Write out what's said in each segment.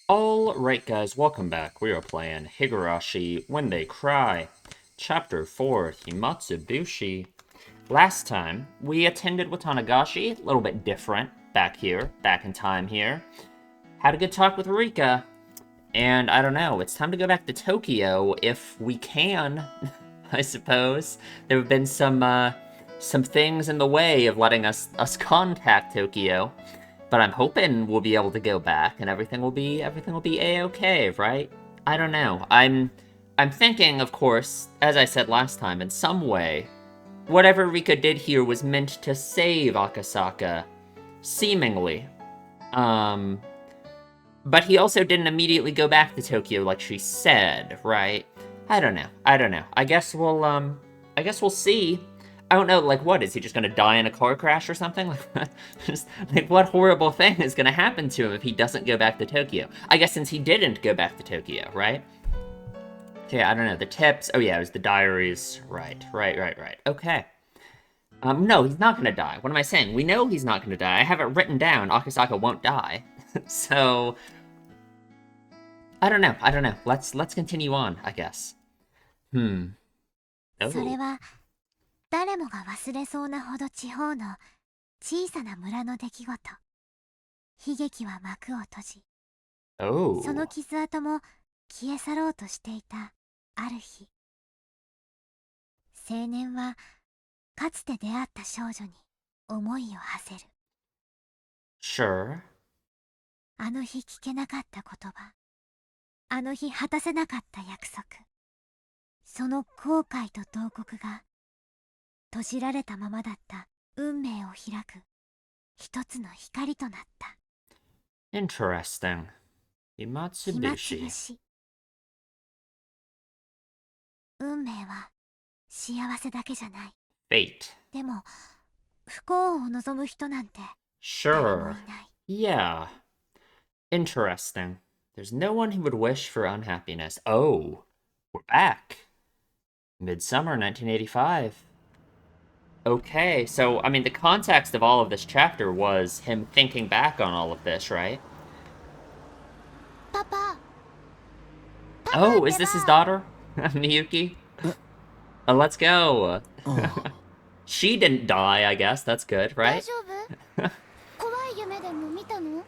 Alright guys, welcome back. We are playing Higurashi When They Cry, Chapter 4, Himatsubushi. Last time, we attended Watanagashi, a little bit different, back in time here. Had a good talk with Rika, and I don't know, it's time to go back to Tokyo if we can, I suppose. There have been some things in the way of letting us contact Tokyo. But I'm hoping we'll be able to go back and everything will be a-okay, right? I don't know. I'm thinking, of course, as I said last time, in some way, whatever Rika did here was meant to save Akasaka, seemingly. But he also didn't immediately go back to Tokyo like she said, right? I don't know. I guess we'll see. I don't know, like, what? Is he just gonna die in a car crash or something? Like, just, like, what horrible thing is gonna happen to him if he doesn't go back to Tokyo? I guess since he didn't go back to Tokyo, right? Yeah, I don't know, the tips. Oh yeah, it was the diaries. Right. Okay. No, he's not gonna die. What am I saying? We know he's not gonna die. I have it written down. Akasaka won't die. So, I don't know. Let's continue on, I guess. Oh. それは誰もが忘れそうなほど地方の小さな村の出来事。悲劇は幕を閉じ、Oh. その傷跡も消え去ろうとしていたある日、青年はかつて出会った少女に思いを馳せる。Sure. あの日聞けなかった言葉、あの日果たせなかった約束、その後悔と慟哭が閉じられたままだった運命を開く一つの光となった。 Interesting. 暇つ Himatsubushi. ぶし。運命は幸せだけじゃない。 Fate. でも不幸を望む人なんて誰も Sure. いない。 Yeah. Interesting. There's no one who would wish for unhappiness. Oh, we're back. Midsummer 1985. Okay, so, I mean, the context of all of this chapter was him thinking back on all of this, right? パパ、 Oh, is this his daughter? Miyuki? Let's go. She didn't die, I guess. That's good, 大 right? 丈夫？怖い夢でも見たの？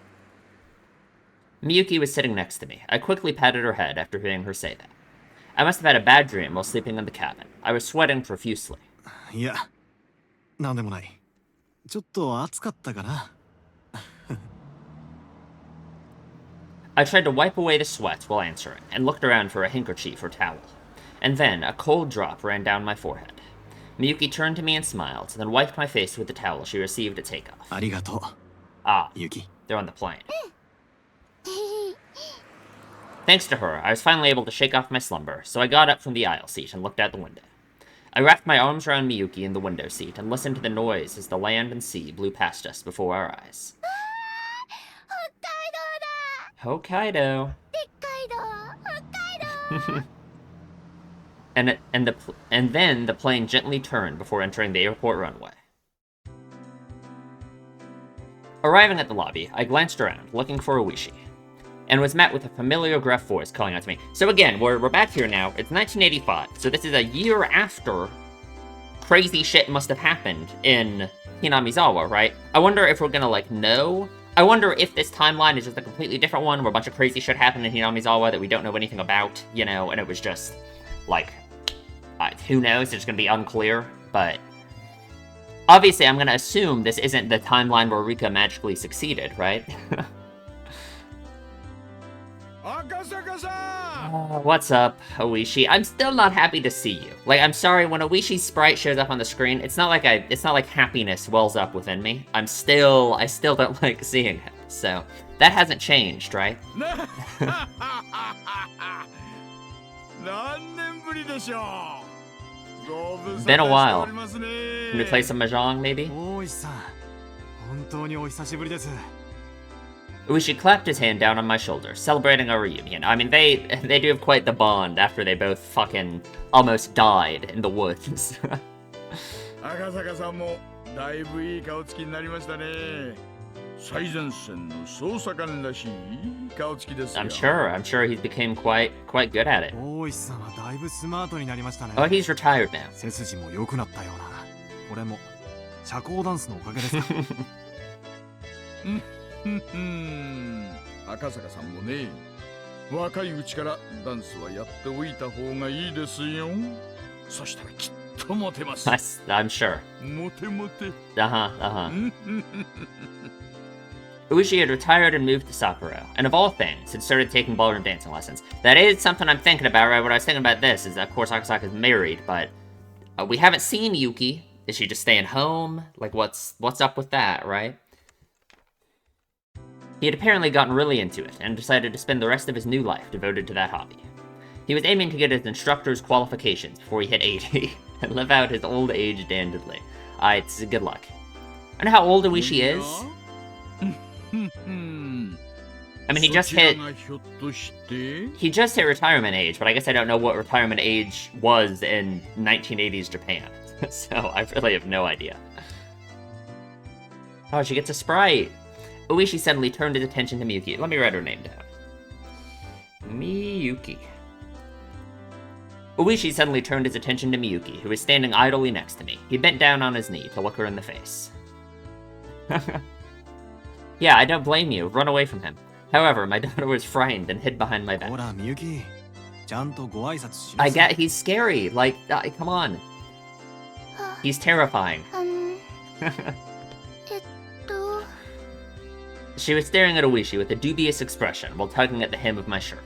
Miyuki was sitting next to me. I quickly patted her head after hearing her say that. I must have had a bad dream while sleeping in the cabin. I was sweating profusely. いや、なんでもない。ちょっと暑かったかな。I tried to wipe away the sweat while answering, and looked around for a handkerchief or towel. And then a cold drop ran down my forehead. Miyuki turned to me and smiled, then wiped my face with the towel she received at takeoff. ありがとう、 Ah, ユキ。 they're on the plane. Thanks to her, I was finally able to shake off my slumber, so I got up from the aisle seat and looked out the window. I wrapped my arms around Miyuki in the window seat and listened to the noise as the land and sea blew past us before our eyes. 北海道だ。 Hokkaido. でっかい道、北海道。 and then the plane gently turned before entering the airport runway. Arriving at the lobby, I glanced around, looking for Oishi, and was met with a familiar gruff voice calling out to me. So again, we're back here now. It's 1985, so this is a year after crazy shit must have happened in Hinamizawa, right? I wonder if we're gonna, like, know. I wonder if this timeline is just a completely different one where a bunch of crazy shit happened in Hinamizawa that we don't know anything about, you know, and it was just, like, who knows? It's gonna be unclear, but obviously I'm gonna assume this isn't the timeline where Rika magically succeeded, right? What's up, Oishi? I'm still not happy to see you. Like, I'm sorry, when Oishi's sprite shows up on the screen, it's not like happiness wells up within me. I still don't like seeing him. So, that hasn't changed, right? Been a while. Can we play some Mahjong, maybe? 大石さん、本当にお久しぶりです。 Uishi clapped his hand down on my shoulder, celebrating our reunion. I mean, they do have quite the bond after they both fucking almost died in the woods. 赤坂さんもだいぶいい顔つきになりましたね。最前線の捜査官らしい顔つきですよ。I'm sure he's became quite good at it. 大石さんはだいぶスマートになりましたね。 Oh, he's retired now. 背筋も良くなったような。これも社交ダンスのおかげですか。赤坂さんもね、若いうちからダンスはやっておいた方がいいですよ。そしたらきっとモテます。I'm sure. モテモテ。Uchi had retired and moved to Sapporo, and of all things, had started taking ballroom dancing lessons. That is something I'm thinking about, right? What I was thinking about this is, of course, Akasaka's married, but we haven't seen Yuki. Is she just staying home? Like, what's up with that, right? He had apparently gotten really into it, and decided to spend the rest of his new life devoted to that hobby. He was aiming to get his instructor's qualifications before he hit 80, and live out his old age dandidly. It's good luck. I know how old Uishi is. I mean, he just hit retirement age, but I guess I don't know what retirement age was in 1980s Japan. So I really have no idea. Oh, she gets a Sprite. Uishi suddenly turned his attention to Miyuki. Let me write her name down. Miyuki. Uishi suddenly turned his attention to Miyuki, who was standing idly next to me. He bent down on his knee to look her in the face. Yeah, I don't blame you. Run away from him. However, my daughter was frightened and hid behind my back. I get he's scary. Like, come on. He's terrifying. She was staring at Uishi with a dubious expression while tugging at the hem of my shirt.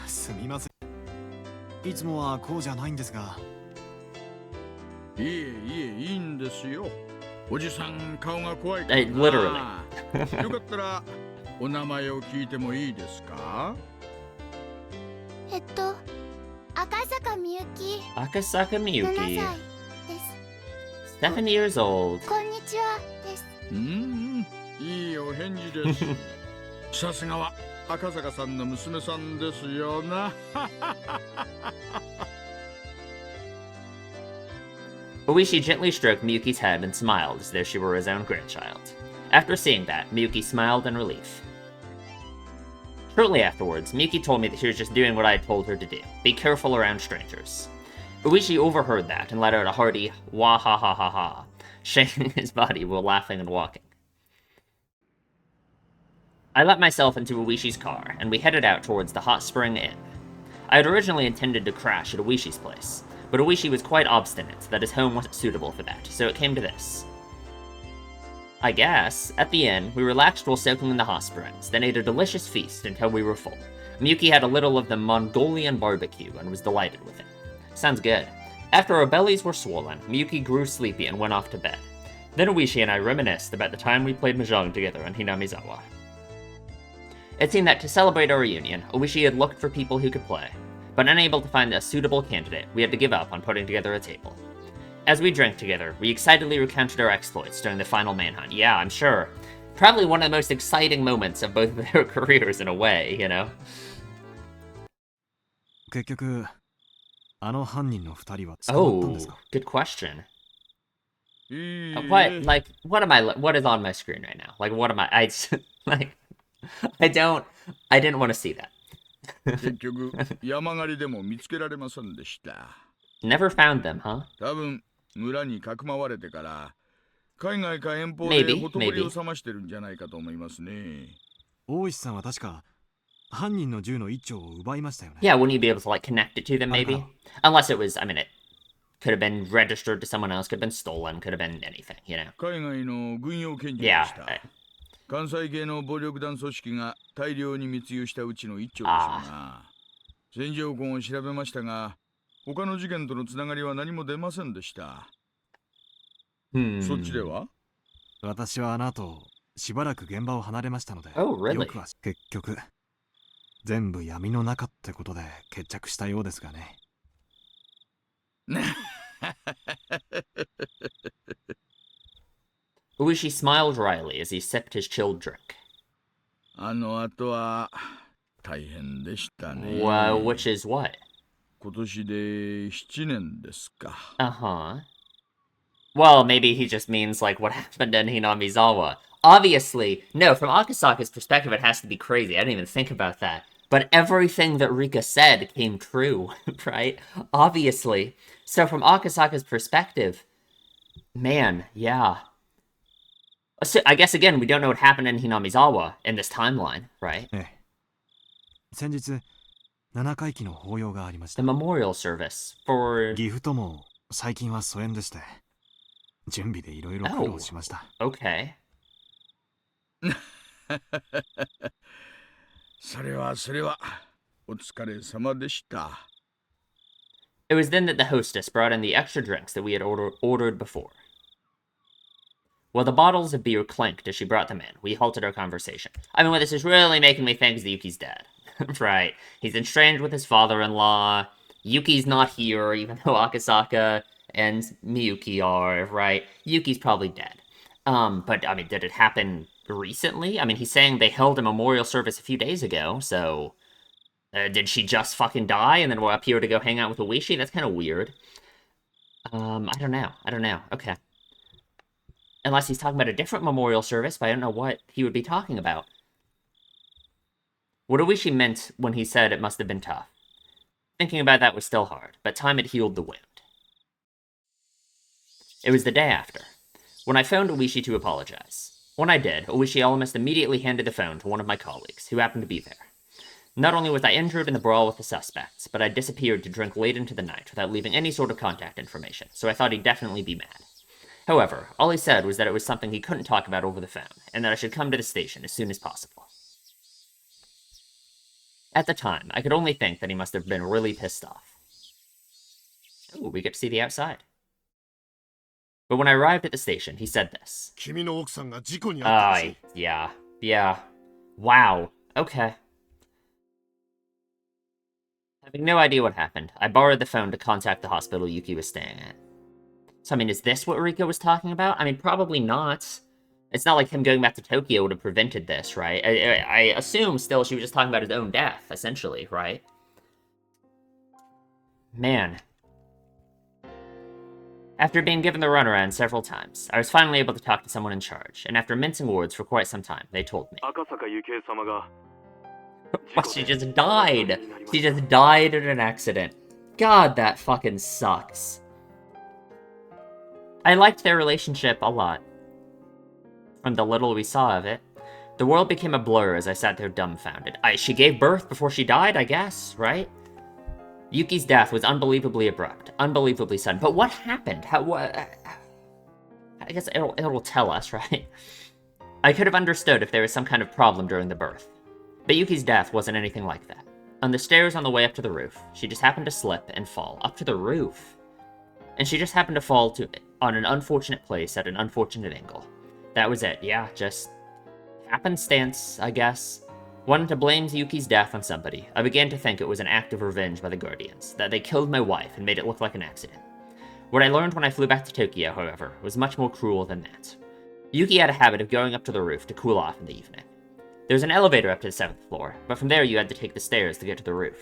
すみません。いつもはこうじゃないんですが。いえいいんですよ。おじさん顔が怖いから。Literally. よかったらお名前を聞いてもいいですか？赤坂みゆき。Akasaka Miyuki. 7歳です。7 years old. こんにちはです。いいお返事です。さすがは赤坂さんの娘さんですよな。Uishi gently stroked Miyuki's head and smiled as though she were his own grandchild. After seeing that, Miyuki smiled in relief. Shortly afterwards, Miyuki told me that she was just doing what I had told her to do. Be careful around strangers. Uishi overheard that and let out a hearty wah ha ha ha ha, shaking his body while laughing and walking. I let myself into Uishi's car, and we headed out towards the Hot Spring Inn. I had originally intended to crash at Uishi's place, but Uishi was quite obstinate that his home wasn't suitable for that, so it came to this. I guess, at the inn, we relaxed while soaking in the hot springs, then ate a delicious feast until we were full. Miyuki had a little of the Mongolian barbecue and was delighted with it. Sounds good. After our bellies were swollen, Miyuki grew sleepy and went off to bed. Then Uishi and I reminisced about the time we played Mahjong together in Hinamizawa. It seemed that to celebrate our reunion, Uishi had looked for people who could play, but unable to find a suitable candidate, we had to give up on putting together a table. As we drank together, we excitedly recounted our exploits during the final manhunt. Yeah, I'm sure. Probably one of the most exciting moments of both of their careers in a way, you know? 結局、あの犯人の二人は捕まったんです Oh, か？ good question. What is on my screen right now? Like, what am I, I didn't want to see that. 結局山狩りでも見つけられませんでした。Never found them, huh? 多分村にかくまわれてから海外か遠方でほとぼりを冷ましてるんじゃないかと思いますね。大石さんは確か犯人の銃の一丁を奪いましたよね。Yeah, wouldn't you be able to, like, connect it to them, maybe? Unless it was, I mean, it could have been registered to someone else, could have been stolen, could have been anything, you know? 海外の軍用拳銃でした。関西系の暴力団組織が大量に密輸したうちの一丁でしょうな。戦場痕を調べましたが、他の事件とのつながりは何も出ませんでした。そっちでは？私はあの後、しばらく現場を離れましたので、really? よくは結局、全部闇の中ってことで決着したようですがね。Uishi smiled wryly as he sipped his chilled drink. あの後は大変でしたね。Which is what? 今年で7年ですか。Uh-huh. Well, maybe he just means, like, what happened in Hinamizawa. Obviously, no, from Akasaka's perspective, it has to be crazy. I didn't even think about that. But everything that Rika said came true, right? Obviously. So from Akasaka's perspective, man, yeah. So, I guess, again, we don't know what happened in Hinamizawa in this timeline, right? ええ。先日、七回忌の法要がありまし The た。 memorial service for... 岐阜とも最近は疎遠でして、準備でいろいろ苦労しました。Okay. それはお疲れ様でした。 It was then that the hostess brought in the extra drinks that we had ordered before. While the bottles of beer clanked as she brought them in, we halted our conversation. I mean, what this is really making me think is that Yuki's dead. Right. He's estranged with his father-in-law. Yuki's not here, even though Akasaka and Miyuki are, right? Yuki's probably dead. But, I mean, did it happen recently? I mean, he's saying they held a memorial service a few days ago, so... did she just fucking die and then we're up here to go hang out with Oishi? That's kind of weird. I don't know. Okay. Unless he's talking about a different memorial service, but I don't know what he would be talking about. What Oishi meant when he said it must have been tough. Thinking about that was still hard, but time had healed the wound. It was the day after, when I phoned Oishi to apologize. When I did, Oishi almost immediately handed the phone to one of my colleagues, who happened to be there. Not only was I injured in the brawl with the suspects, but I disappeared to drink late into the night without leaving any sort of contact information, so I thought he'd definitely be mad. However, all he said was that it was something he couldn't talk about over the phone, and that I should come to the station as soon as possible. At the time, I could only think that he must have been really pissed off. Ooh, we get to see the outside. But when I arrived at the station, he said this. Yeah. Wow. Okay. Having no idea what happened, I borrowed the phone to contact the hospital Yuki was staying at. So, I mean, is this what Rika was talking about? I mean, probably not. It's not like him going back to Tokyo would have prevented this, right? I assume still she was just talking about his own death, essentially, right? Man. After being given the runaround several times, I was finally able to talk to someone in charge, and after mincing words for quite some time, they told me. What, she just died! She just died in an accident. God, that fucking sucks. I liked their relationship a lot. From the little we saw of it, the world became a blur as I sat there dumbfounded. She gave birth before she died, I guess, right? Yuki's death was unbelievably abrupt, unbelievably sudden. But what happened? I guess it'll tell us, right? I could have understood if there was some kind of problem during the birth. But Yuki's death wasn't anything like that. On the stairs on the way up to the roof, she just happened to slip and fall up to the roof. And she just happened to fall on an unfortunate place at an unfortunate angle. That was it, yeah, just happenstance, I guess. Wanted to blame Yuki's death on somebody. I began to think it was an act of revenge by the Guardians, that they killed my wife and made it look like an accident. What I learned when I flew back to Tokyo, however, was much more cruel than that. Yuki had a habit of going up to the roof to cool off in the evening. There was an elevator up to the 7th floor, but from there you had to take the stairs to get to the roof.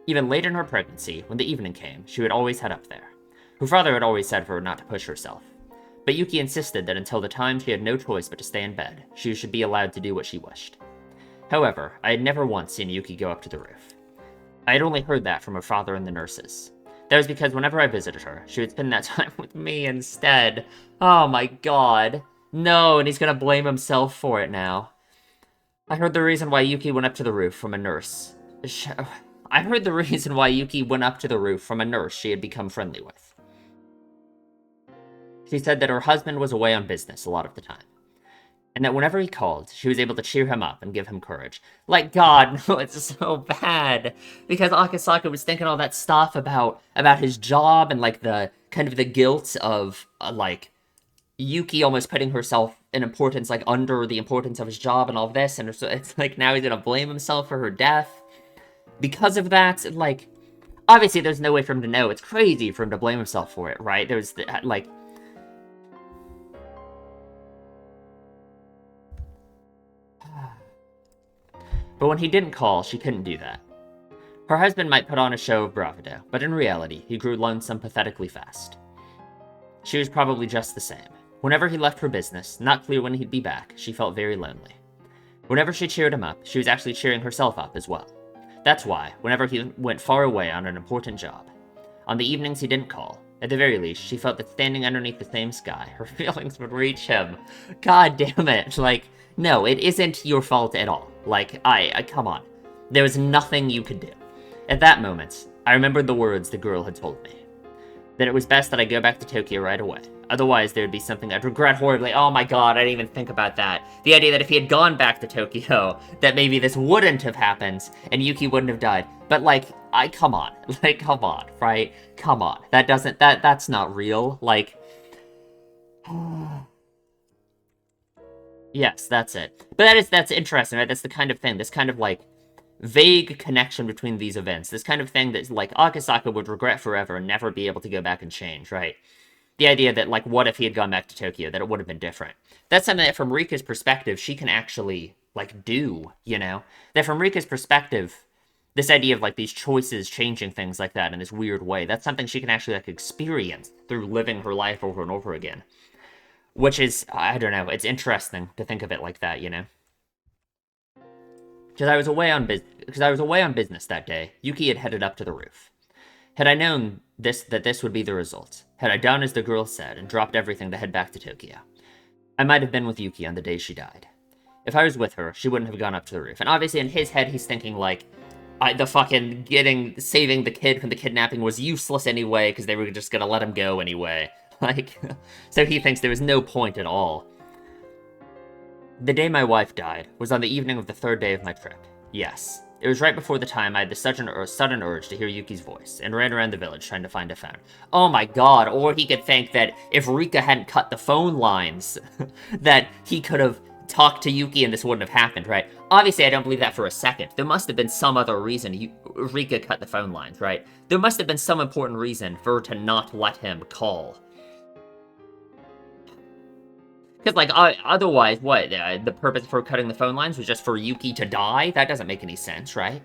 Even later in her pregnancy, when the evening came, she would always head up there. Her father had always said for her not to push herself. But Yuki insisted that until the time she had no choice but to stay in bed, she should be allowed to do what she wished. However, I had never once seen Yuki go up to the roof. I had only heard that from her father and the nurses. That was because whenever I visited her, she would spend that time with me instead. Oh my god. No, and he's gonna blame himself for it now. I heard the reason why Yuki went up to the roof from a nurse. I heard the reason why Yuki went up to the roof from a nurse she had become friendly with. She said that her husband was away on business a lot of the time, and that whenever he called, she was able to cheer him up and give him courage. Like, God, no, it's so bad, because Akasaka was thinking all that stuff about his job and, like, the kind of the guilt of, like, Yuki almost putting herself in importance, like, under the importance of his job and all this, and so it's like now he's gonna blame himself for her death. Because of that, like, obviously there's no way for him to know. It's crazy for him to blame himself for it, right? There's, like... But when he didn't call, she couldn't do that. Her husband might put on a show of bravado, but in reality, he grew lonesome pathetically fast. She was probably just the same. Whenever he left for business, not clear when he'd be back, she felt very lonely. Whenever she cheered him up, she was actually cheering herself up as well. That's why, whenever he went far away on an important job, on the evenings he didn't call, at the very least, she felt that standing underneath the same sky, her feelings would reach him. God damn it. Like, no, it isn't your fault at all. Like, come on. There was nothing you could do. At that moment, I remembered the words the girl had told me. That it was best that I go back to Tokyo right away. Otherwise, there would be something I'd regret horribly. Oh my god, I didn't even think about that. The idea that if he had gone back to Tokyo, that maybe this wouldn't have happened, and Yuki wouldn't have died. But, like, come on. Like, come on, right? Come on. That's not real. Like... Yes, that's it. But that's interesting, right? That's the kind of thing, this kind of, like, vague connection between these events. This kind of thing that, like, Akasaka would regret forever and never be able to go back and change, right? The idea that, like, what if he had gone back to Tokyo, that it would have been different. That's something that, from Rika's perspective, she can actually, like, do, you know? That from Rika's perspective, this idea of, like, these choices changing things like that in this weird way, that's something she can actually, like, experience through living her life over and over again. Which is, I don't know, it's interesting to think of it like that, you know? Because I was away on business that day, Yuki had headed up to the roof. Had I known that this would be the result, had I done as the girl said and dropped everything to head back to Tokyo, I might have been with Yuki on the day she died. If I was with her, she wouldn't have gone up to the roof. And obviously in his head, he's thinking, like, saving the kid from the kidnapping was useless anyway, because they were just gonna let him go anyway. Like, so he thinks there was no point at all. The day my wife died was on the evening of the third day of my trip. Yes. It was right before the time I had the sudden urge to hear Yuki's voice, and ran around the village trying to find a phone. Oh my god, or he could think that if Rika hadn't cut the phone lines, that he could have talked to Yuki and this wouldn't have happened, right? Obviously, I don't believe that for a second. There must have been some other reason Rika cut the phone lines, right? There must have been some important reason for her to not let him call. Because, like, otherwise, what? The purpose for cutting the phone lines was just for Yuki to die? That doesn't make any sense, right?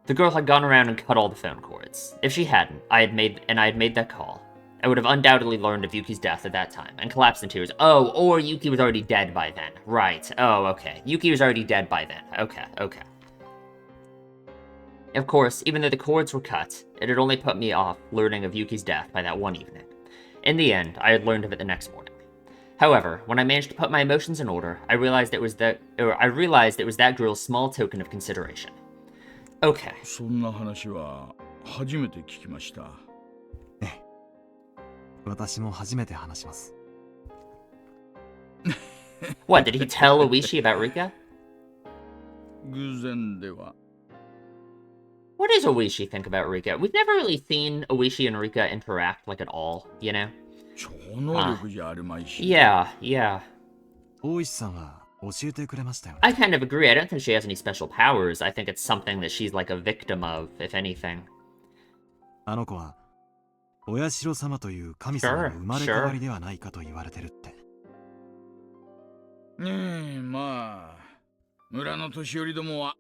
The girl had gone around and cut all the phone cords. If she hadn't, I had made that call, I would have undoubtedly learned of Yuki's death at that time, and collapsed in tears. Oh, or Yuki was already dead by then. Right. Oh, okay. Yuki was already dead by then. Okay. Of course, even though the cords were cut, it had only put me off learning of Yuki's death by that one evening. In the end, I had learned of it the next morning. However, when I managed to put my emotions in order, I realized it was that girl's small token of consideration. Okay. そんな話は初めて聞きました。ええ、私も初めて話します。What, did he tell Oishi about Rika? 偶然では。What does Oishi think about Rika? We've never really seen Oishi and Rika interact, like, at all, you know? 超能力じゃあるまいし。Yeah. 大石さんは教えてくれましたよね。I kind of agree. I don't think she has any special powers. I think it's something that she's like a victim of, if anything. あの子は親代様という神様の生まれ変わりではないかと言われてるって。ねえ、まあ村の年寄りどもは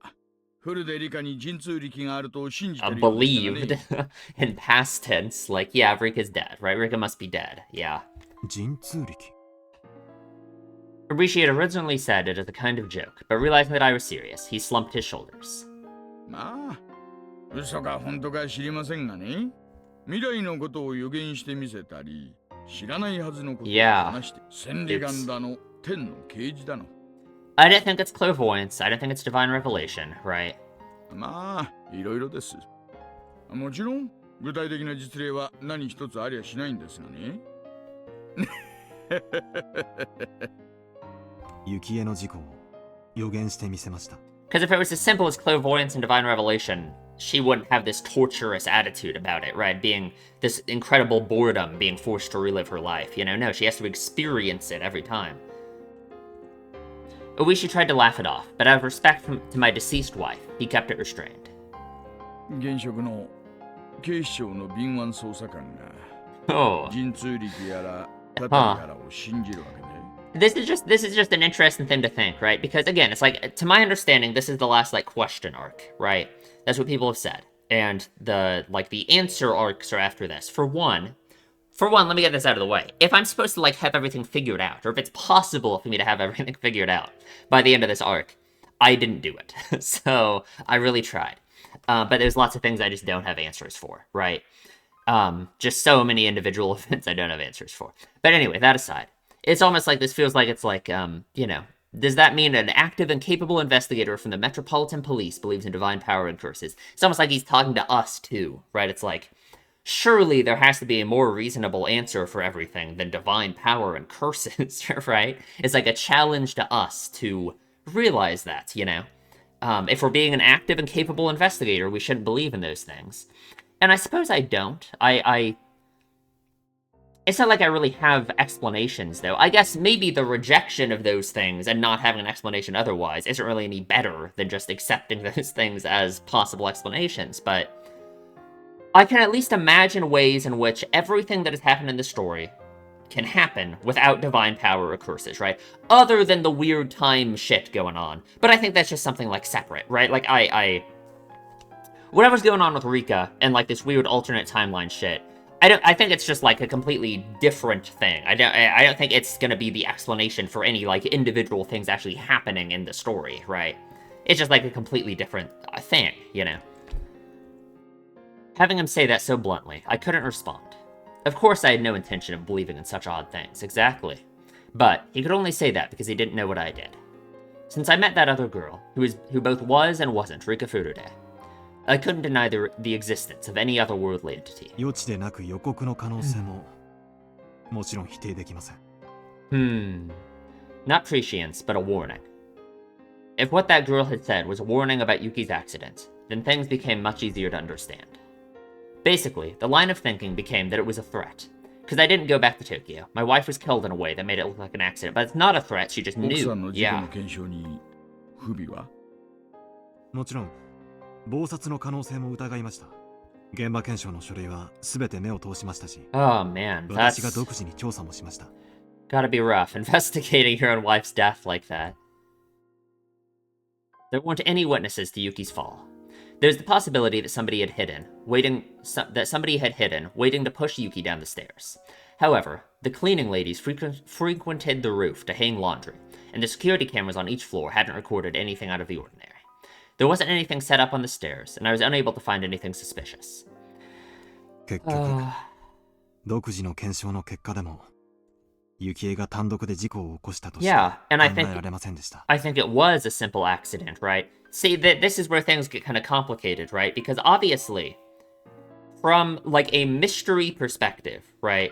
フルでリカに神通力があると信じてるようですからね。Believed in past tense, like, yeah, Rika's dead, right? Rika must be dead, yeah. 神通力。Higurashi had originally said it as a kind of joke, but realizing that I was serious, he slumped his shoulders. まあ、嘘か本当か知りませんがね。未来のことを予言してみせたり、知らないはずのことを話して、千里眼だの、天の啓示だの。I don't think it's clairvoyance. I don't think it's divine revelation, right? まあ、いろいろです。もちろん、具体的な実例は何一つありゃしないんですがね。雪絵の事故を予言してみせました。Because if it was as simple as clairvoyance and divine revelation, she wouldn't have this torturous attitude about it, right? Being this incredible boredom, being forced to relive her life. You know, no, she has to experience it every time. Oishi tried to laugh it off, but out of respect to my deceased wife, he kept it restrained. 現職の警視庁の敏腕捜査官が Oh. 神通力やら盾やらを信じるわけね。This is just an interesting thing to think, right? Because again, it's like, to my understanding, this is the last, like, question arc, right? That's what people have said. And the answer arcs are after this. For one, for one, let me get this out of the way. If I'm supposed to, like, have everything figured out, or if it's possible for me to have everything figured out by the end of this arc, I didn't do it. So, I really tried. But there's lots of things I just don't have answers for, right? Just so many individual events I don't have answers for. But anyway, that aside, it's almost like this feels like it's like, you know, does that mean an active and capable investigator from the Metropolitan Police believes in divine power and curses? It's almost like he's talking to us, too, right? It's like, surely there has to be a more reasonable answer for everything than divine power and curses, right? It's like a challenge to us to realize that, you know? If we're being an active and capable investigator, we shouldn't believe in those things. And I suppose I don't. It's not like I really have explanations, though. I guess maybe the rejection of those things and not having an explanation otherwise isn't really any better than just accepting those things as possible explanations, but I can at least imagine ways in which everything that has happened in the story can happen without divine power or curses, right? Other than the weird time shit going on. But I think that's just something, like, separate, right? Like, whatever's going on with Rika and, like, this weird alternate timeline shit, I think it's just, like, a completely different thing. I don't think it's gonna be the explanation for any, like, individual things actually happening in the story, right? It's just, like, a completely different thing, you know? Having him say that so bluntly, I couldn't respond. Of course I had no intention of believing in such odd things, exactly. But he could only say that because he didn't know what I did. Since I met that other girl, who both was and wasn't Rika Furude, I couldn't deny the existence of any otherworldly entity. 予知でなく予告の可能性ももちろん否定できません。Not prescience, but a warning. If what that girl had said was a warning about Yuki's accident, then things became much easier to understand. Basically, the line of thinking became that it was a threat. Because I didn't go back to Tokyo. My wife was killed in a way that made it look like an accident, but it's not a threat, she just knew. Yeah. もちろん、謀殺の可能性も疑いました。現場検証の書類は全て目を通しましたし、Oh man, 私が独自に調査もしました。Gotta be rough, investigating your own wife's death like that. There weren't any witnesses to Yuki's fall. There's the possibility that somebody had hidden, waiting to push Yuki down the stairs. However, the cleaning ladies frequented the roof to hang laundry, and the security cameras on each floor hadn't recorded anything out of the ordinary. There wasn't anything set up on the stairs, and I was unable to find anything suspicious. 結局、独自の検証の結果でも、ユキエが単独で事故を起こしたとして考えられませんでした。I think it was a simple accident, right? See, this is where things get kind of complicated, right? Because obviously, from, like, a mystery perspective, right?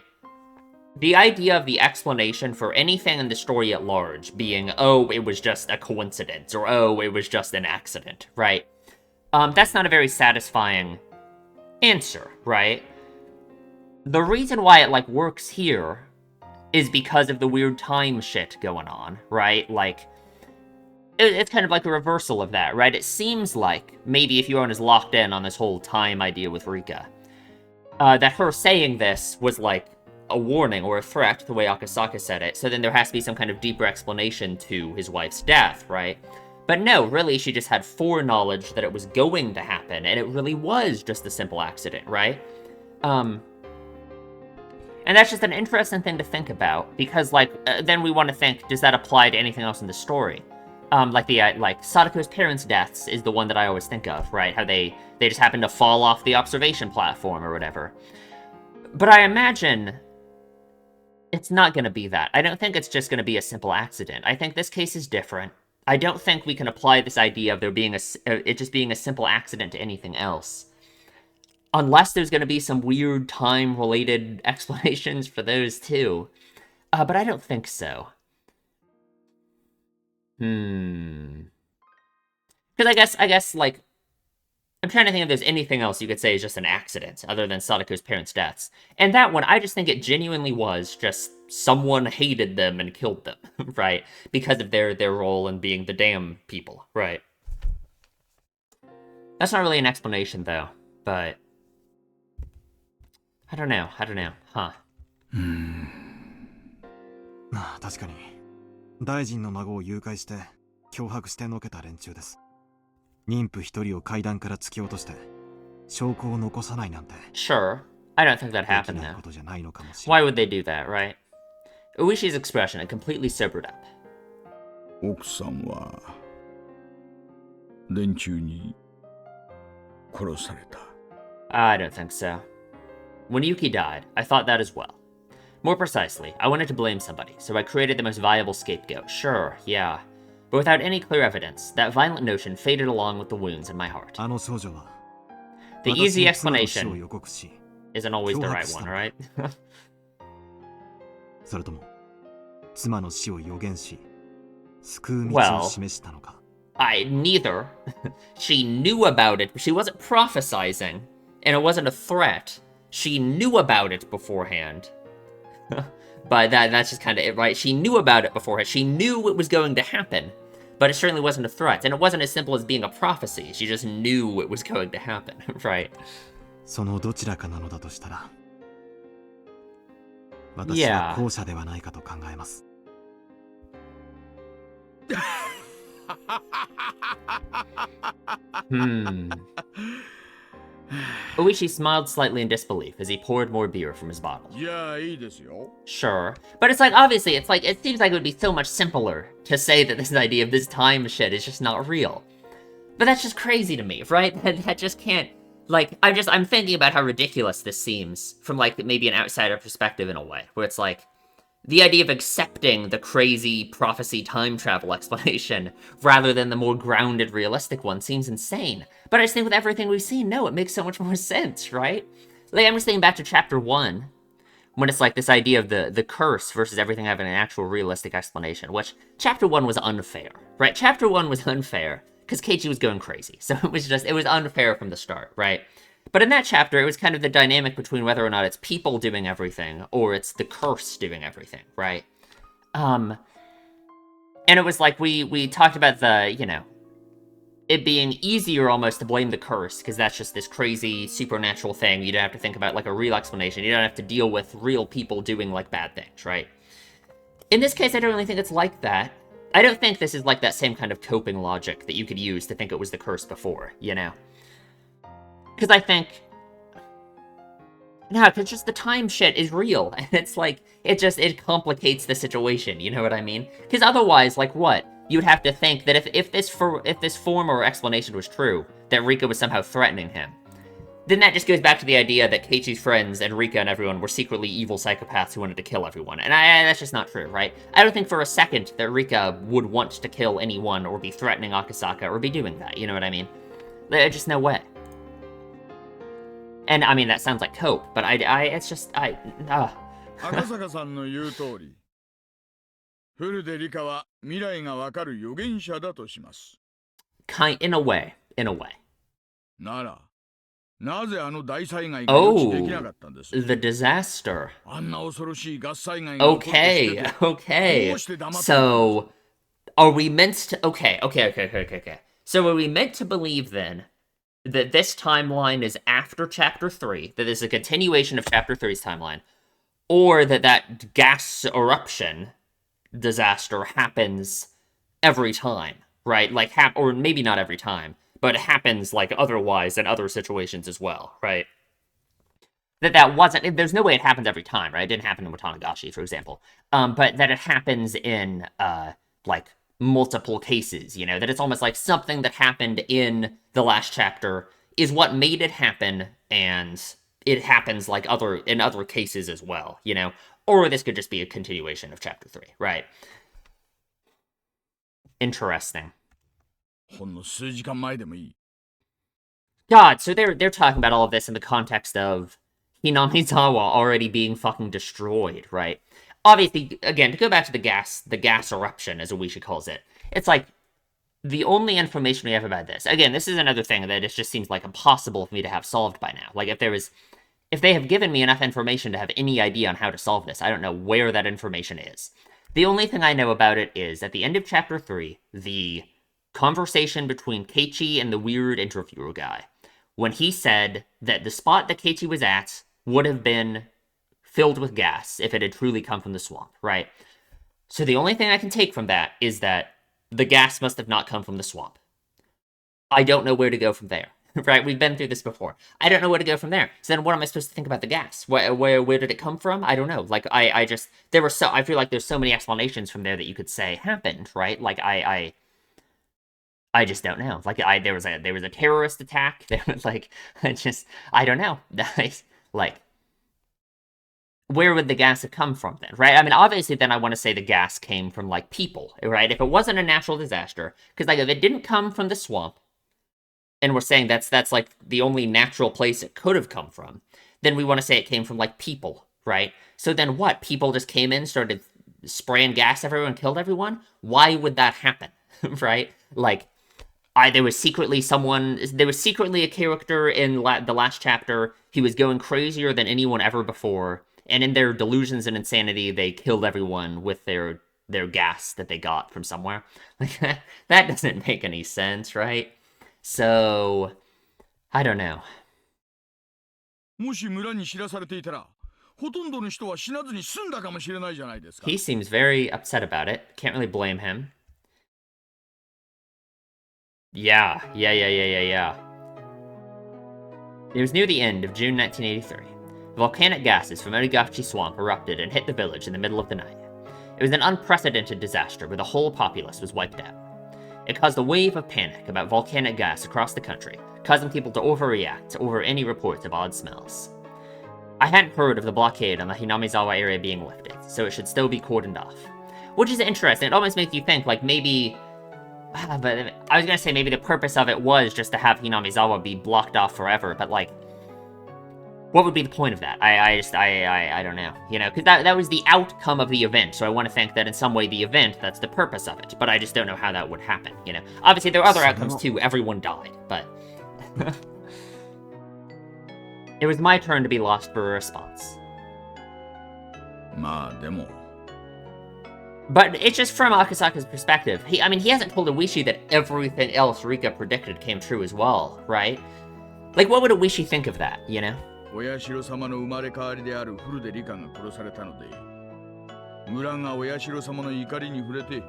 The idea of the explanation for anything in the story at large being, oh, it was just a coincidence, or oh, it was just an accident, right? That's not a very satisfying answer, right? The reason why it, like, works here is because of the weird time shit going on, right? Like, it's kind of like a reversal of that, right? It seems like maybe if you weren't as locked in on this whole time idea with Rika, that her saying this was like a warning or a threat, the way Akasaka said it, so then there has to be some kind of deeper explanation to his wife's death, right? But no, really, she just had foreknowledge that it was going to happen, and it really was just a simple accident, right? And that's just an interesting thing to think about, because, like, then we want to think, does that apply to anything else in the story? Like Sadako's parents' deaths is the one that I always think of, right? How they just happen to fall off the observation platform or whatever. But I imagine it's not going to be that. I don't think it's just going to be a simple accident. I think this case is different. I don't think we can apply this idea of there being it just being a simple accident to anything else. Unless there's going to be some weird time-related explanations for those too. But I don't think so. Because I guess, like, I'm trying to think if there's anything else you could say is just an accident, other than Sadako's parents' deaths. And that one, I just think it genuinely was just someone hated them and killed them, right? Because of their role in being the damn people, right? That's not really an explanation, though, but I don't know, huh? 確かに大臣の孫を誘拐して脅迫してのけた連中です。妊婦一人を階段から突き落として証拠を残さないなんて。Sure. I don't think that happened now. Why would they do that, right? Uishi's expression had completely sobered up. 奥さんは連中に殺された。I don't think so. When Yuki died, I thought that as well. More precisely, I wanted to blame somebody, so I created the most viable scapegoat. Sure, yeah. But without any clear evidence, that violent notion faded along with the wounds in my heart. The easy explanation isn't always the right one, right? それとも妻の死を予言し救う道を示したのか Neither. She knew about it, but she wasn't prophesizing, and it wasn't a threat. She knew about it beforehand. But that's just kind of it, right? She knew about it beforehand. She knew it was going to happen, but it certainly wasn't a threat. And it wasn't as simple as being a prophecy. She just knew it was going to happen, right? そのどちらかなのだとしたら、私は後者ではないかと考えます。Uishi smiled slightly in disbelief as he poured more beer from his bottle. Sure. But it's like, obviously, it's like, it seems like it would be so much simpler to say that this idea of this time shit is just not real. But that's just crazy to me, right? That just can't, like, I'm thinking about how ridiculous this seems from, like, maybe an outsider perspective in a way, where it's like, the idea of accepting the crazy prophecy time travel explanation rather than the more grounded, realistic one seems insane. But I just think with everything we've seen, no, it makes so much more sense, right? Like, I'm just thinking back to Chapter 1, when it's like this idea of the curse versus everything having an actual realistic explanation, which Chapter 1 was unfair, right? Chapter 1 was unfair because Keiichi was going crazy, so it was unfair from the start, right? But in that chapter, it was kind of the dynamic between whether or not it's people doing everything or it's the curse doing everything, right? And it was like we talked about the, you know, it being easier almost to blame the curse because that's just this crazy supernatural thing. You don't have to think about like a real explanation. You don't have to deal with real people doing like bad things, right? In this case, I don't really think it's like that. I don't think this is like that same kind of coping logic that you could use to think it was the curse before, you know? Because I think, no, because just the time shit is real, and it's like, it complicates the situation, you know what I mean? Because otherwise, like what? You'd have to think that if this form or explanation was true, that Rika was somehow threatening him, then that just goes back to the idea that Keiichi's friends and Rika and everyone were secretly evil psychopaths who wanted to kill everyone, and that's just not true, right? I don't think for a second that Rika would want to kill anyone or be threatening Akasaka or be doing that, you know what I mean? There's just no way. And I mean, that sounds like cope, but it's just, Akasaka-sanの言う通り、古出リカは未来がわかる預言者だとします。in a way. なら、なぜあの大災害が予知できなかったんです？ The disaster. あんな恐ろしいガス災害が起こるとしても、どうして黙ってるの？ So, are we meant to, okay. So are we meant to believe then that this timeline is after Chapter 3, that this is a continuation of Chapter 3's timeline, or that gas eruption disaster happens every time, right? Like, or maybe not every time, but it happens, like, otherwise in other situations as well, right? That wasn't, there's no way it happens every time, right? It didn't happen in Watanagashi, for example. But that it happens in, like, multiple cases, you know, that it's almost like something that happened in the last chapter is what made it happen, and it happens like in other cases as well, you know, or this could just be a continuation of Chapter 3, right? Interesting. God, so they're talking about all of this in the context of Hinamizawa already being fucking destroyed, right? Obviously, again, to go back to the gas eruption, as Uishi calls it, it's like, the only information we have about this, again, this is another thing that it just seems like impossible for me to have solved by now. Like, if they have given me enough information to have any idea on how to solve this, I don't know where that information is. The only thing I know about it is, at the end of Chapter 3, the conversation between Keiichi and the weird interviewer guy, when he said that the spot that Keiichi was at would have been filled with gas if it had truly come from the swamp, right? So the only thing I can take from that is that the gas must have not come from the swamp. I don't know where to go from there. Right? We've been through this before. I don't know where to go from there. So then what am I supposed to think about the gas? Where did it come from? I don't know. Like, I just, there were so, I feel like there's so many explanations from there that you could say happened, right? Like, I just don't know. Like, there was a terrorist attack. There was, like, I don't know. Like, where would the gas have come from then, right? I mean, obviously, then I want to say the gas came from, like, people, right? If it wasn't a natural disaster, because, like, if it didn't come from the swamp, and we're saying that's like the only natural place it could have come from, then we want to say it came from, like, people, right? So then what? People just came in, started spraying gas everywhere and killed everyone? Why would that happen, right? Like, there was secretly a character in the last chapter. He was going crazier than anyone ever before, and in their delusions and insanity, they killed everyone with their gas that they got from somewhere. Like, that doesn't make any sense, right? So, I don't know. もし村に知らされていたら、ほとんどの人は死なずに済んだかもしれないじゃないですか。He seems very upset about it. Can't really blame him. Yeah. It was near the end of June 1983. Volcanic gases from Higurashi Swamp erupted and hit the village in the middle of the night. It was an unprecedented disaster where the whole populace was wiped out. It caused a wave of panic about volcanic gas across the country, causing people to overreact over any reports of odd smells. I hadn't heard of the blockade on the Hinamizawa area being lifted, so it should still be cordoned off. Which is interesting. It almost makes you think, like, maybe... But I was gonna say maybe the purpose of it was just to have Hinamizawa be blocked off forever, but, like... What would be the point of that? I don't know. You know, because that was the outcome of the event, so I want to think that in some way the event, that's the purpose of it. But I just don't know how that would happen, you know? Obviously, there are other outcomes too. Everyone died, but... It was my turn to be lost for a response. But it's just from Akasaka's perspective. He hasn't told Oishi that everything else Rika predicted came true as well, right? Like, what would Oishi think of that, you know? 親代様の生まれ変わりである古出理香が殺されたので、村が親代様の怒りに触れて、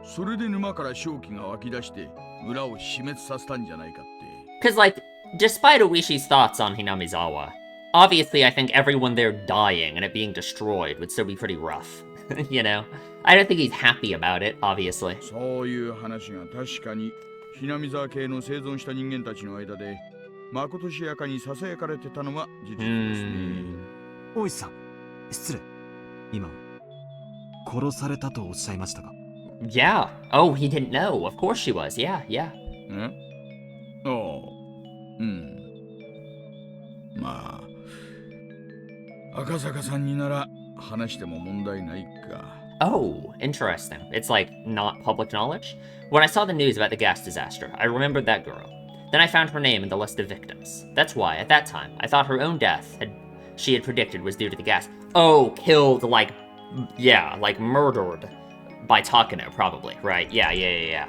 それで沼から正気が湧き出して村を死滅させたんじゃないかって。Because, like, despite Oishi's thoughts on Hinamizawa, obviously I think everyone there dying and it being destroyed would still be pretty rough, you know? I don't think he's happy about it, obviously. そういう話が確かにHinamizawa系の生存した人間たちの間でまことしやかにささやかれてたのが事実ですね。大石さん、失礼。今、殺されたとおっしゃいましたか？ Yeah. Oh, he didn't know. Of course she was. Yeah. ああ、まあ、赤坂さんになら話しても問題ないか。Oh, interesting. It's like not public knowledge? When I saw the news about the gas disaster, I remembered that girl. Then I found her name in the list of victims. That's why, at that time, I thought her own death she had predicted was due to the gas. Oh, killed, like, yeah, like murdered by Takano, probably, right? Yeah.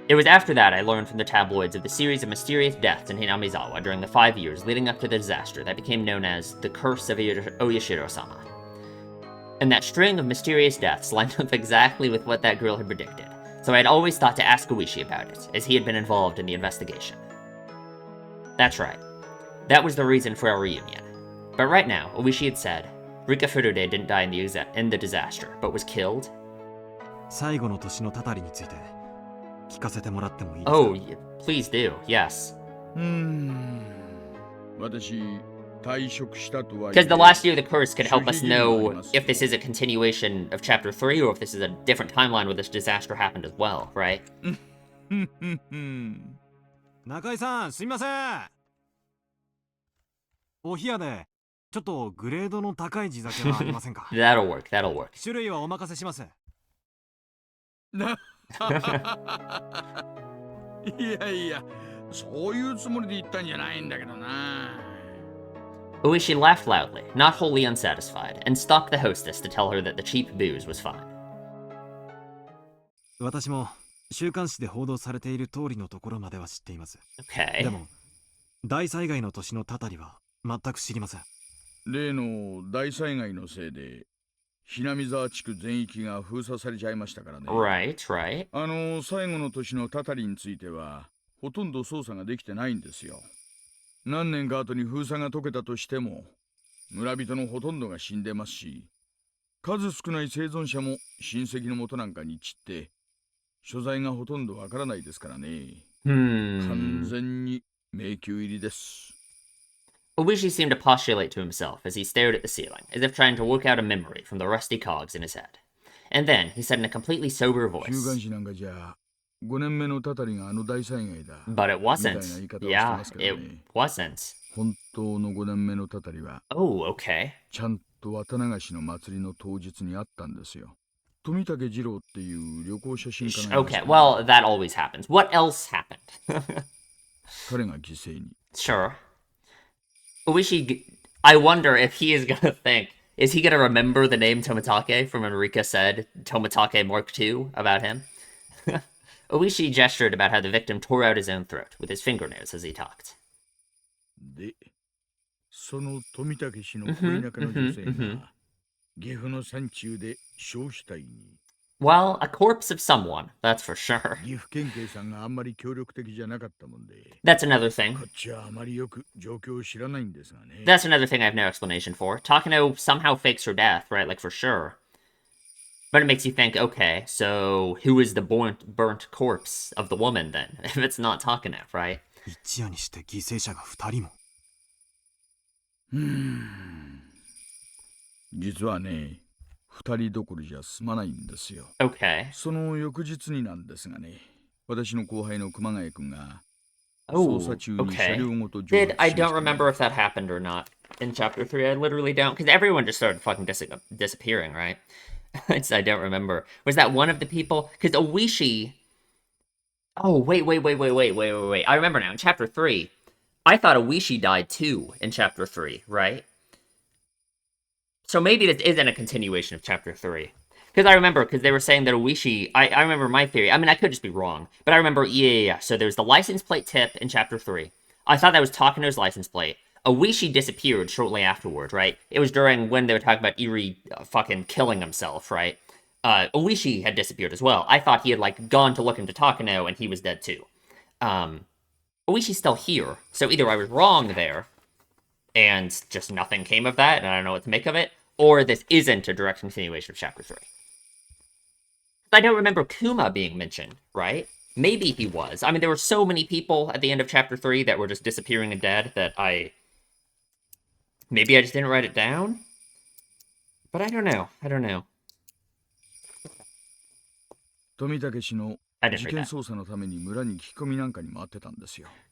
It was after that I learned from the tabloids of the series of mysterious deaths in Hinamizawa during the 5 years leading up to the disaster that became known as the Curse of Oyashiro-sama. And that string of mysterious deaths lined up exactly with what that girl had predicted. So I had always thought to ask Oishi about it, as he had been involved in the investigation. That's right. That was the reason for our reunion. But right now, Oishi had said, Rika Furude didn't die in the disaster, but was killed. 最後の年のたたりについて聞かせてもらってもいいですか？ Oh, please do, yes. 私 Because the last year of the curse could help us know if this is a continuation of Chapter 3 or if this is a different timeline where this disaster happened as well, right? 中井さん、すみません。お冷やで、ちょっとグレードの高い地酒はありませんか？ That'll work. 種類はお任せします。いや、そういうつもりで言ったんじゃないんだけどな。Oishi laughed loudly, not wholly unsatisfied, and stalked the hostess to tell her that the cheap booze was fine. 私も週刊誌で報道されている通りのところまでは知っています。Okay. でも、大災害の年のたたりは全く知りません。例の大災害のせいで、Hinamizawa地区全域が封鎖されちゃいましたからね。Right. 最後の年のたたりについては、ほとんど捜査ができてないんですよ。何年か後に封鎖が解けたとしても、村人のほとんどが死んでますし、数少ない生存者も親戚の元なんかに散って、所在がほとんどわからないですからね。完全に迷宮入りです。Oishi seemed to postulate to himself as he stared at the ceiling, as if trying to work out a memory from the rusty cogs in his head. And then he said in a completely sober voice, But it wasn't. Yeah, it wasn't. Oh, okay. ちゃんと綿流しの祭りの当日にあったんですよ。富武二郎っていう旅行写真家がいました Okay, well, that always happens. What else happened? 彼が犠牲に。Sure. I wonder if he is gonna think, is he gonna remember the name Tomitake from when Rika said Tomitake Mark II about him? Oishi gestured about how the victim tore out his own throat with his fingernails as he talked. で、その富武氏の恋仲の女性が岐阜の山中で焼死体に。Well, a corpse of someone, that's for sure. That's another thing. That's another thing I have no explanation for. Takano somehow fakes her death, right? Like, for sure. But it makes you think, okay, so who is the burnt corpse of the woman then? If it's not Takano, right? 一夜にして犠牲者が2人も。実はね、2人どころじゃ済まないんですよ。Okay. その翌日になんですがね、私の後輩の熊谷君が Oh, okay. I don't remember if that happened or not in chapter 3. I literally don't, because everyone just started fucking disappearing, right? I don't remember. Was that one of the people? Because Oishi... Oh, wait. I remember now. In chapter 3, I thought Oishi died too in chapter 3, right? So maybe this isn't a continuation of chapter 3. Because I remember, because they were saying that Oishi... I remember my theory. I mean, I could just be wrong. But I remember, yeah. So there's the license plate tip in chapter 3. I thought that was Takano's license plate. Oishi disappeared shortly afterward, right? It was during when they were talking about Iri fucking killing himself, right? Oishi had disappeared as well. I thought he had, like, gone to look into Takano and he was dead too. Oishi's still here. So either I was wrong there, and just nothing came of that, and I don't know what to make of it, or this isn't a direct continuation of chapter 3. I don't remember Kuma being mentioned, right? Maybe he was. I mean, there were so many people at the end of chapter 3 that were just disappearing and dead that maybe I just didn't write it down? But I don't know. I didn't read that.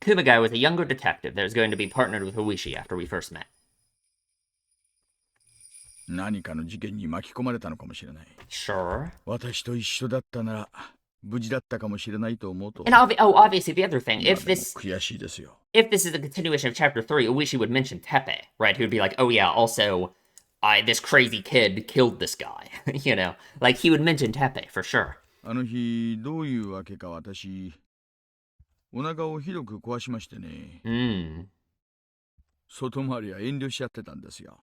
Kumagai was a younger detective that was going to be partnered with Oishi after we first met. 何かの事件に巻き込まれたのかもしれない。Sure. 私と一緒だったなら無事だったかもしれないと思うと。And obviously the other thing, if this 悔しいですよ。If this is a continuation of chapter 3, Oishi would mention Tepe, right? He would be like, oh yeah, also, this crazy kid killed this guy, you know? Like, he would mention Tepe, for sure. あの日どういうわけか私お腹をひどく壊しましてね。外回りは遠慮しちゃってたんですよ。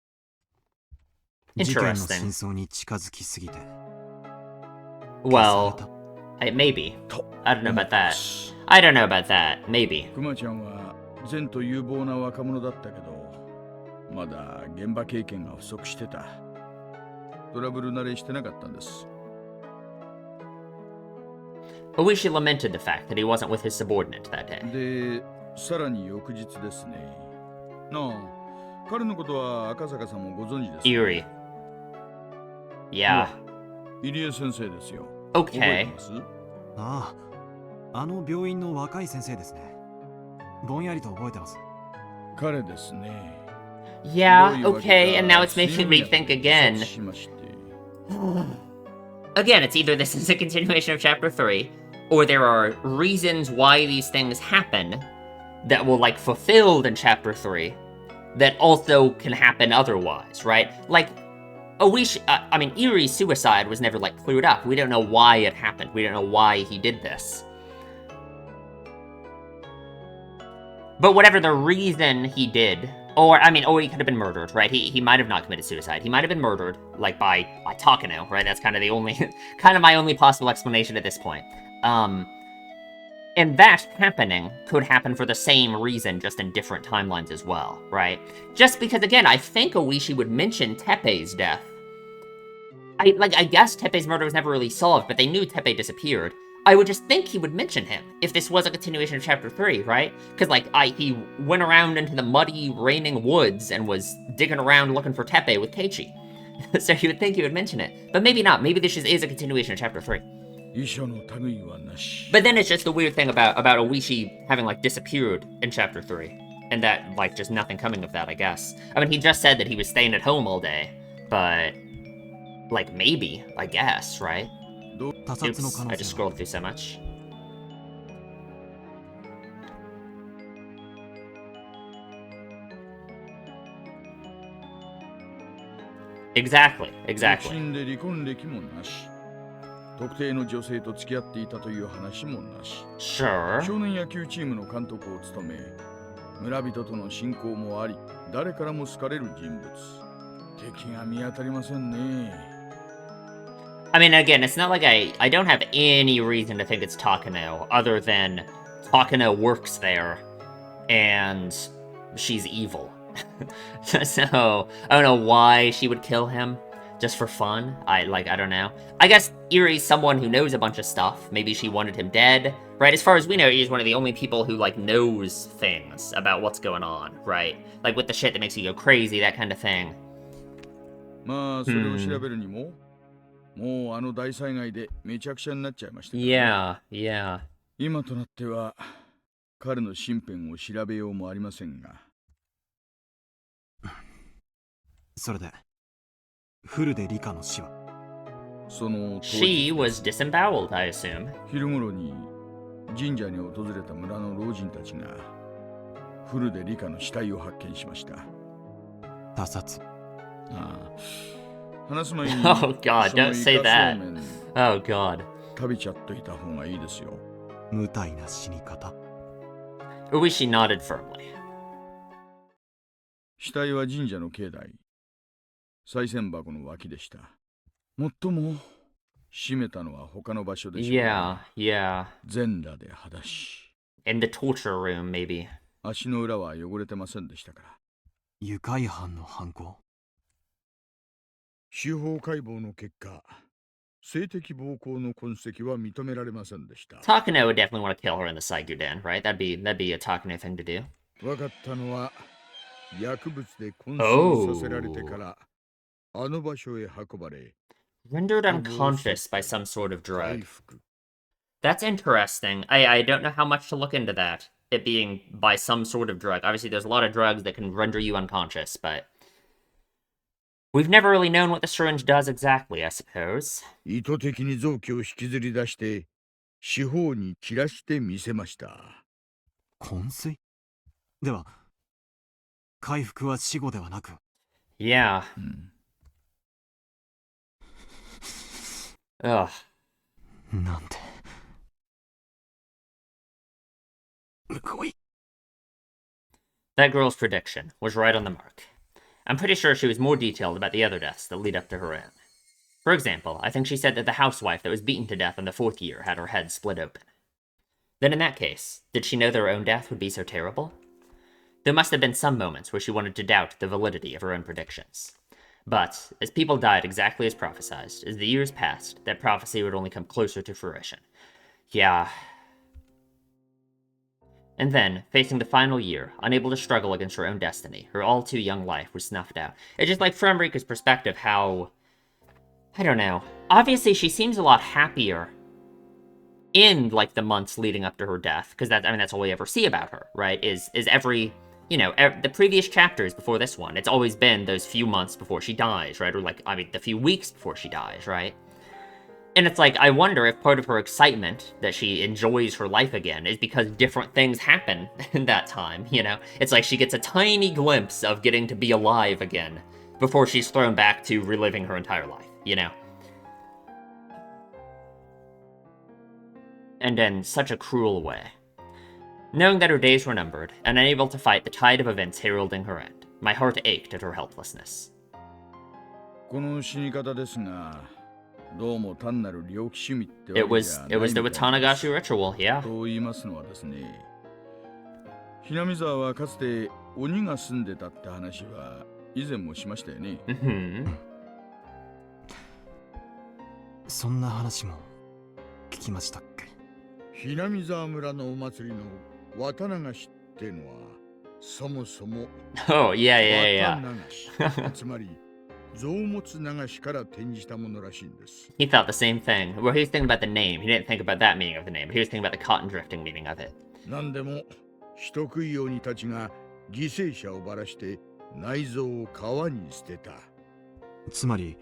Interesting. 真相に近づきすぎて。Well, maybe. I don't know about that. I don't know about that. Maybe. クマちゃんは善と有望な若者だったけど、まだ現場経験が不足してた。トラブル慣れしてなかったんです。Oishi lamented the fact that he wasn't with his subordinate that day. で、さらに翌日ですね。彼のことは赤坂さんもご存知です。Iri. Yeah. 入江先生ですよ。Okay. ああ、あの病院の若い先生ですね。ぼんやりと覚えてます。彼ですね。Yeah, okay, and now it's making me think again. Again, it's either this is a continuation of chapter 3, or there are reasons why these things happen that will, like, fulfilled in chapter 3 that also can happen otherwise, right? Like, Iri's suicide was never, like, cleared up. We don't know why it happened. We don't know why he did this. But whatever the reason he did, or he could have been murdered, right? He might have not committed suicide. He might have been murdered, like, by Takano, right? That's kind of the only, kind of my only possible explanation at this point. And that happening could happen for the same reason, just in different timelines as well, right? Just because, again, I think Oishi would mention Teppei's death. I guess Teppei's murder was never really solved, but they knew Teppei disappeared. I would just think he would mention him if this was a continuation of Chapter 3, right? Because, he went around into the muddy, raining woods and was digging around looking for Teppei with Keiichi. So you would think he would mention it. But maybe not. Maybe this just is a continuation of Chapter 3. But then it's just the weird thing about Oishi having, disappeared in Chapter 3. And that, just nothing coming of that, I guess. I mean, he just said that he was staying at home all day. But, maybe, I guess, right? Oops, I just scrolled through so much. Exactly. 特定の女性と付き合っていたという話もなし。Sure. 少年野球チームの監督を務め、村人との親交もあり、誰からも好かれる人物。敵が見当たりませんね。I mean, again, it's not like I don't have any reason to think it's Takano, other than Takano works there, and she's evil. So, I don't know why she would kill him, just for fun. I don't know. I guess Irie's someone who knows a bunch of stuff. Maybe she wanted him dead, right? As far as we know, he's one of the only people who, knows things about what's going on, right? With the shit that makes you go crazy, that kind of thing. まあ、それを調べるにも、もうあの大災害でめちゃくちゃになっちゃいましたからね。Yeah. 今となっては、彼の身辺を調べようもありませんが。それで、フルでリカの死はその She was disemboweled, I assume. 昼頃に神社に訪れた村の老人たちがフルでリカの死体を発見しました。他殺。ああ、話す前に Oh God, don't say that. Oh God. 食べちゃっといた方がいいですよ。無体な死に方。Uishi nodded firmly. 死体は神社の境内、賽銭箱の脇でした。もっとも閉めたのは他の場所でしょう、ね。Yeah. 全裸で裸足。In the torture room, maybe. 足の裏は汚れてませんでしたから。愉快犯の犯行。司法解剖の結果、性的暴行の痕跡は認められませんでした。Takano would definitely want to kill her in the Saiguden, right? That'd be a Takano thing to do. わかったのは、薬物で昏睡させられてから、あの場所へ運ばれ。Rendered unconscious by some sort of drug. That's interesting. I don't know how much to look into that. It being by some sort of drug. Obviously, there's a lot of drugs that can render you unconscious, but we've never really known what the syringe does exactly, I suppose. 意図的に臓器を引きずり出して、四方に散らしてみせました。昏睡？では、回復は死後ではなく。Yeah. Ugh. なんて。That girl's prediction was right on the mark. I'm pretty sure she was more detailed about the other deaths that lead up to her own. For example, I think she said that the housewife that was beaten to death in the 4th year had her head split open. Then in that case, did she know that her own death would be so terrible? There must have been some moments where she wanted to doubt the validity of her own predictions. But, as people died exactly as prophesized, as the years passed, that prophecy would only come closer to fruition. Yeah. And then, facing the final year, unable to struggle against her own destiny, her all-too-young life was snuffed out. It's just like from Rika's perspective how... I don't know. Obviously, she seems a lot happier in, the months leading up to her death, because that's all we ever see about her, right? Is every... the previous chapters before this one, it's always been those few months before she dies, right? Or, the few weeks before she dies, right? And it's I wonder if part of her excitement that she enjoys her life again is because different things happen in that time, It's like she gets a tiny glimpse of getting to be alive again before she's thrown back to reliving her entire life, And in such a cruel way. Knowing that her days were numbered, and unable to fight the tide of events heralding her end, my heart ached at her helplessness. この死に方ですが、どうも単なる猟奇趣味ってわ It けじゃ was ない the みたいです Watanagashi ritual, yeah. と言いますのはですね、ひなみ沢はかつて鬼が住んでたって話は以前もしましたよね。そんな話も聞きましたっけ？ひなみ沢村のお祭りの綿流しってのはそもそも Oh, yeah. 綿流しつまり臓物流しから転じたものらしいんです。 He thought the same thing. Well, he was thinking about the name. He didn't think about that meaning of the name, but he was thinking about the cotton drifting meaning of it. なんでも人食い鬼たちが犠牲者をばらして内臓を川に捨てた。つまり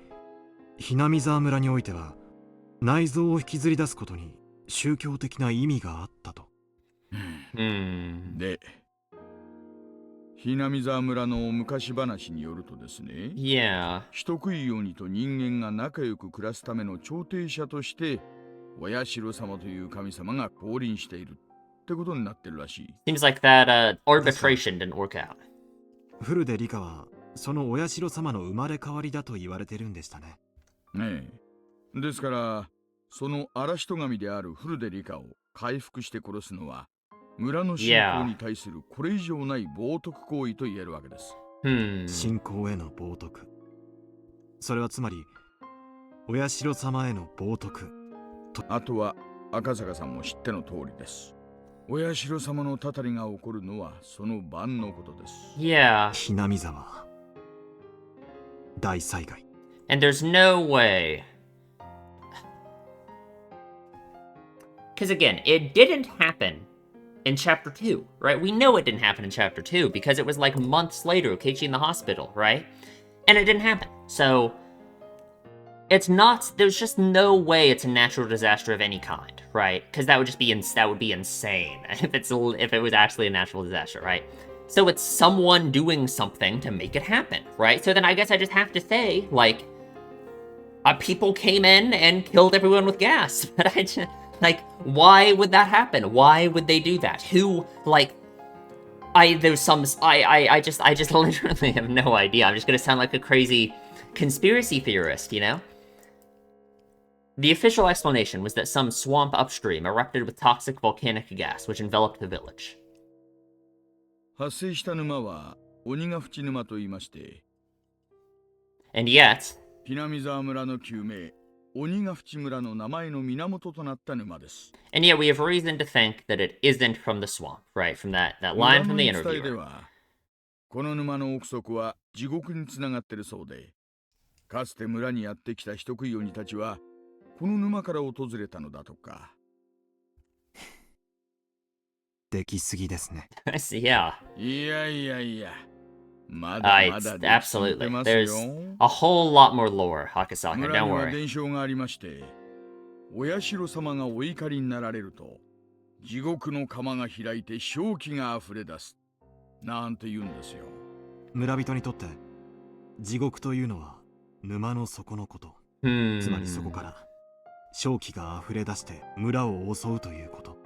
ひなみ沢村においては内臓を引きずり出すことに宗教的な意味があったと。で、ひなみ沢村の昔話によるとですね、Yeah. 人食い鬼と人間が仲良く暮らすための調停者として親代様という神様が降臨しているってことになってるらしい。 Seems like that arbitration didn't work out. フルでリカはその親代様の生まれ変わりだと言われてるんでしたね。ねえ。ですから、その嵐人神であるフルデリカを回復して殺すのは、村の信仰に対するこれ以上ない冒涜行為と言えるわけです。信仰への冒涜。それはつまり、親代様への冒涜。あとは、赤坂さんも知っての通りです。親代様のたたりが起こるのはその晩のことです。Yeah. ひなみ沢。大災害。And there's no way. Because again, it didn't happen in chapter 2, right? We know it didn't happen in chapter 2 because it was like months later, Keiichi in the hospital, right? And it didn't happen. So it's not, there's just no way it's a natural disaster of any kind, right? Because that would just be that would be insane if it was actually a natural disaster, right? So it's someone doing something to make it happen, right? So then I guess I just have to say, like, people came in and killed everyone with gas. But I just, like, why would that happen? Why would they do that? Who, like, I just literally have no idea. I'm just gonna sound like a crazy conspiracy theorist, you know? The official explanation was that some swamp upstream erupted with toxic volcanic gas, which enveloped the village. 発生した沼は鬼ヶ淵沼と言いまして、 And yet, ひなみ沢村の旧名、鬼ヶ淵村の名前の源となった沼です。 and yet we have reason to think that it isn't from the swamp, right? From that line from the 村の言い伝えで interviewer. は、この沼の奥底は地獄につながってるそうで、かつて村にやってきた人食い鬼たちは、この沼から訪れたのだとか。できすぎですね。Yeah. いやいやいや、まだまだ It's できすぎ absolutely. てます There's よ。 a whole lot more lore, Hakasaka. 村 Don't には worry. 伝承がありまして、親代様がお怒りになられると、地獄の釜が開いて正気があふれ出す。なんて言うんですよ。村人にとって地獄というのは沼の底のこと。つまりそこから正気があふれ出して村を襲うということ。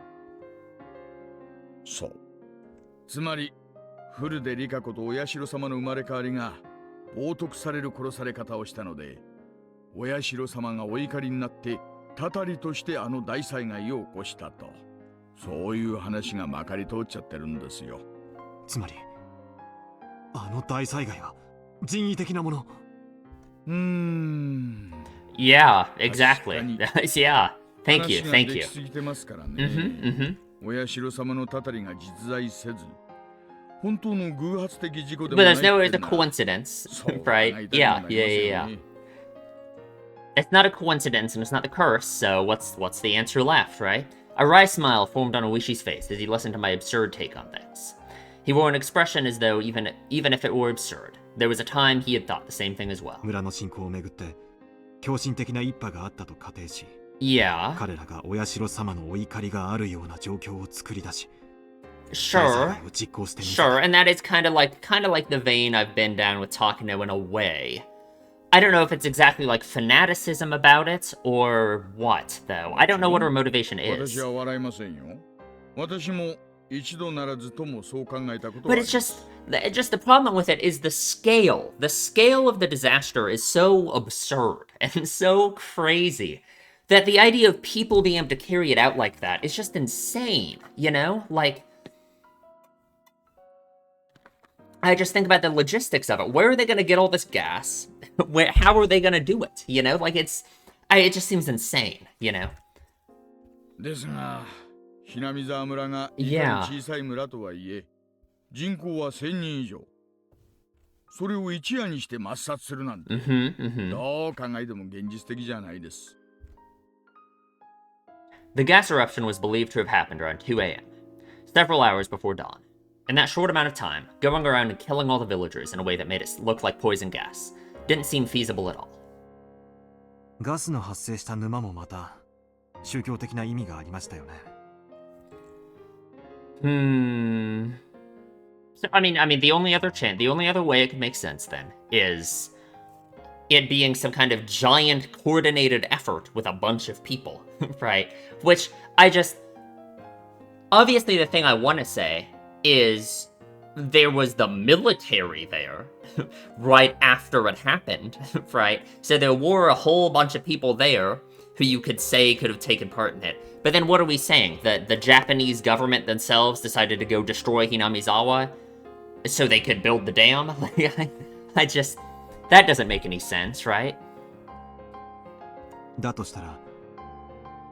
そう。つまり、フルでリカ子と親代様の生まれ変わりが冒涜される殺され方をしたので、親代様がお怒りになってたたりとしてあの大災害を起こしたと。そういう話がまかり通っちゃってるんですよ。つまりあの大災害は人為的なもの。Yeah, exactly. Yeah. Thank you. 話が Thank で you. きすぎてますからね。親代様のたたりが実在せず、本当の偶発的事故でも But ない there's no っ way て it's a な coincidence, そう right? 考えたりも Yeah, なりますよ yeah. ね。 It's not a coincidence and it's not the curse, so what's the answer left, right? A wry smile formed on Oishi's face as he listened to my absurd take on things. He wore an expression as though even if it were absurd, there was a time he had thought the same thing as well. 村の信仰をめぐって狂信的な一派があったと仮定し、 Yeah. 彼らが親代様のお怒りがあるような状況を作り出し、 Sure. を実行してみせ Sure, and that is kind of like the vein I've been down with Takano in a way. I don't know if it's exactly like fanaticism about it or what, though. I don't know what her motivation 私 is. は笑いませんよ。私も一度ならずともそう考えたことは But it's just the problem with it is the scale. The scale of the disaster is so absurd and so crazy that the idea of people being able to carry it out like that is just insane, you know? Like, I just think about the logistics of it. Where are they going to get all this gas? How are they going to do it? You know, like it just seems insane, you know? ですが、ひなみ沢村がいかに小さい村とはいえ、人口は1000人以上。それを一夜にして抹殺するなんて、どう考えても現実的じゃないです。The gas eruption was believed to have happened around 2 a.m., several hours before dawn. In that short amount of time, going around and killing all the villagers in a way that made it look like poison gas didn't seem feasible at all. ガスの発生した沼もまた宗教的な意味がありましたよね。So, I mean, the only other way it could make sense then is it being some kind of giant coordinated effort with a bunch of people, right? Which obviously the thing I want to say is there was the military there right after it happened, right? So there were a whole bunch of people there who you could say could have taken part in it. But then what are we saying? That the Japanese government themselves decided to go destroy Hinamizawa so they could build the dam? That doesn't make any sense, right? だとしたら、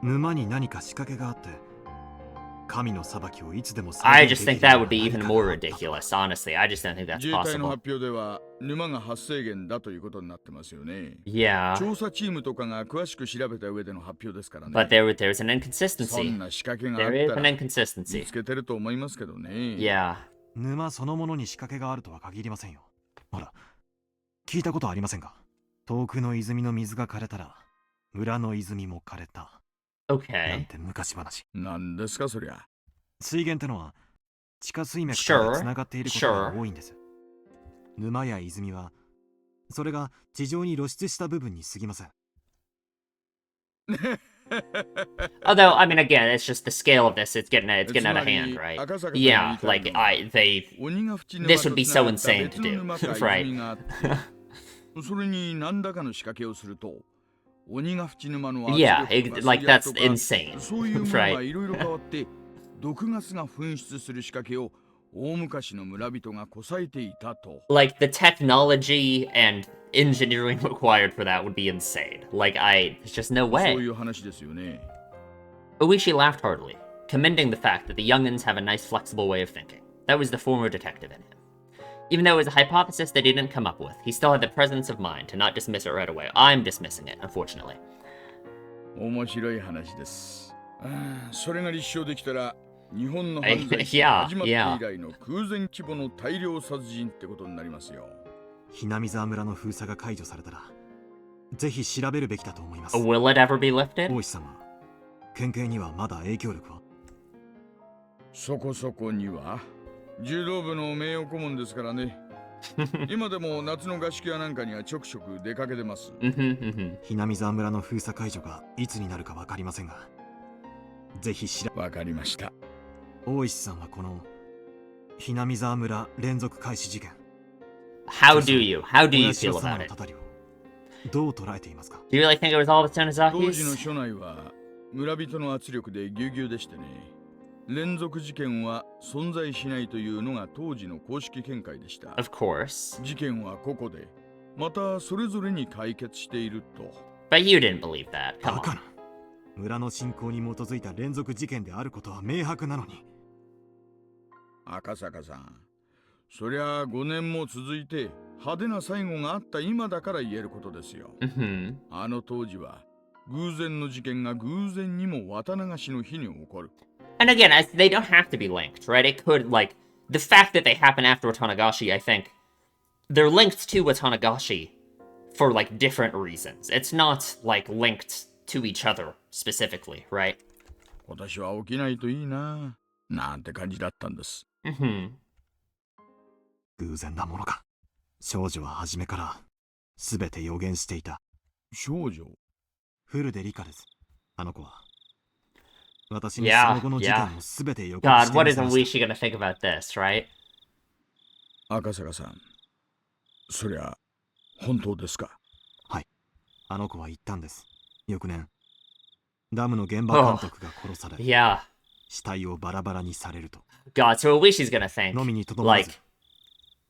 沼に何か仕掛けがあって、神の裁きをいつでも I just think that would be even more ridiculous, honestly. I just don't think that's 自衛隊の possible. 発表では沼が発生源だということになってますよね。Yeah. 調査チームとかが詳しく調べた上での発表ですからね。But there's an そん inconsistency. な仕掛けがあっ There is た an ら inconsistency. 見つけてると思いますけどね。Yeah. 沼そのものに仕掛けがあるとは限りませんよ。ほら、聞いたことありませんか？遠くの泉の水が枯れたら、村の泉も枯れた。なん Okay. て昔話。なんですかそりゃ。水源ってのは地下水脈からつながっていることが Sure. 多いんです。沼や泉はそれが地上に露出した部分に過ぎません。Although, I mean, again, it's just the scale of this. It's getting out of hand, right? Yeah, like this would be so insane to do, right? それに何らかの仕掛けをすると、鬼ヶ淵沼の Yeah, 圧力とか like 水圧 that's とか insane, そういうものが right? いろいろ変わって毒ガスが噴出する仕掛けを大昔の村人がこさえていたと。Like the technology and engineering required for that would be insane. Like there's just no そう way. いう話ですよね。 Uishi laughed heartily, commending the fact that the youngins have a nice flexible way of thinking. That was the former detective in him. Even though it was a hypothesis that he didn't come up with, he still had the presence of mind to not dismiss it right away. I'm dismissing it, unfortunately. 面白い話です。それが立証できたら日本の犯罪 Yeah, が始まって以 yeah. 来の空前規模の大量殺人ってことになりますよ。ひなみ沢村の封鎖が解除されたら、ぜひ調べるべきだと思います。 Will it ever be lifted? 大石様、県警にはまだ影響力は？そこそこには柔道部の名誉顧問ですからね。今でも夏の合宿やなんかにはちょくちょく出かけてます。ひなみ沢村の封鎖解除がいつになるかわかりませんが、ぜひわかりました。大石さんはこのひなみ沢村連続開始事件、 How do you feel about it? どう捉えていますか？ Do you really think it was all the 当時の Tsunazaki's? 署内は村人の圧力でぎゅうぎゅうでしてね。連続事件は存在しないというのが当時の公式見解でした。 Of course. 事件は個々で、またそれぞれに解決していると。But you didn't believe that. Come バカ on. な。村の信仰に基づいた連続事件であることは明白なのに。赤坂さん、そりゃ5年も続いて派手な最後があった今だから言えることですよ。あの当時は偶然の事件が偶然にも綿流しの日に起こる。And again, they don't have to be linked, right? It could, like, the fact that they happen after Watanagashi, I think, they're linked to Watanagashi for, like, different reasons. It's not, like, linked to each other specifically, right? 今年は起きないといいな、なんて感じだったんです。偶然なものか。少女は初めから全て予言していた。少女？フルで理科です。あの子は。Yeah, yeah. God, what is Oishi gonna think about this, right? 赤坂さん、そりゃ本当ですか？はい。あの子は言ったんです。翌年、ダムの現場監督が殺され、yeah. 死体をバラバラにされると。God, so Oishi's gonna think, のみにとどまらず、 like,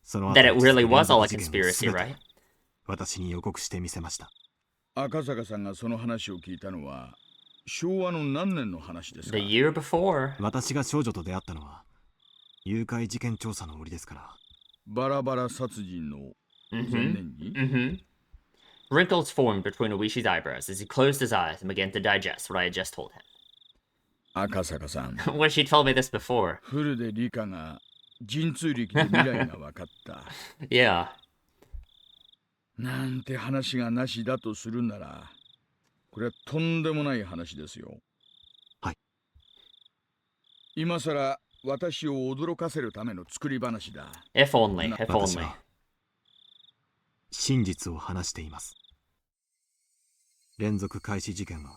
その後 that it に続 really く連 was all 続 a 事件を conspiracy, 全て right? 私に予告してみせました。赤坂さんがその話を聞いたのは昭和の何年の話ですか？ The year before. 私が少女と出会ったのは誘拐事件調査の折ですから。バラバラ殺人の前年に、Wrinkles formed between Oishi's eyebrows as he closed his eyes and began to digest what I had just told him. 赤坂さん、 What she told me this before. フルで理科が神通力で未来が分かった。Yeah. なんて話がなしだとするなら、これはとんでもない話ですよ。はい。今さら私を驚かせるための作り話だ。 If only, if 私 only. は真実を話しています。連続開始事件は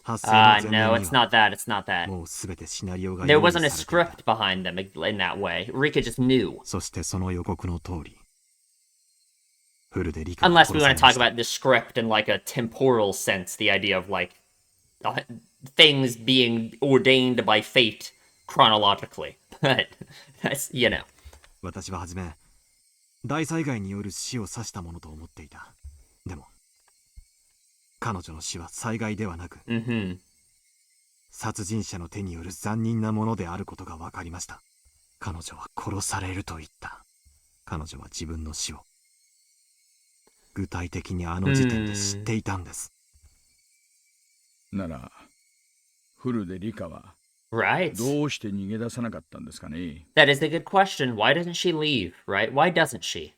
発生の前年に No, は it's not that, it's not that. もうすべてシナリオが There 用意 wasn't さ a れていた。 script behind them in that way. Rika just knew. そしてその予告の通り、フルで理科が Unless 殺 we さ want れ to ま talk した。 about the script in like a temporal sense, the idea of like things being ordained by fate chronologically. But that's, you know. 私ははじめ大災害による死を指したものと思っていた。でも彼女の死は災害ではなく、殺人者の手による残忍なものであることが分かりました。彼女は殺されると言った。彼女は自分の死を具体的にあの時点で知っていたんです。なら、フルで理科は Right. どうして逃げ出さなかったんですかね？ That is a good question. Why doesn't she leave, right? Why doesn't she?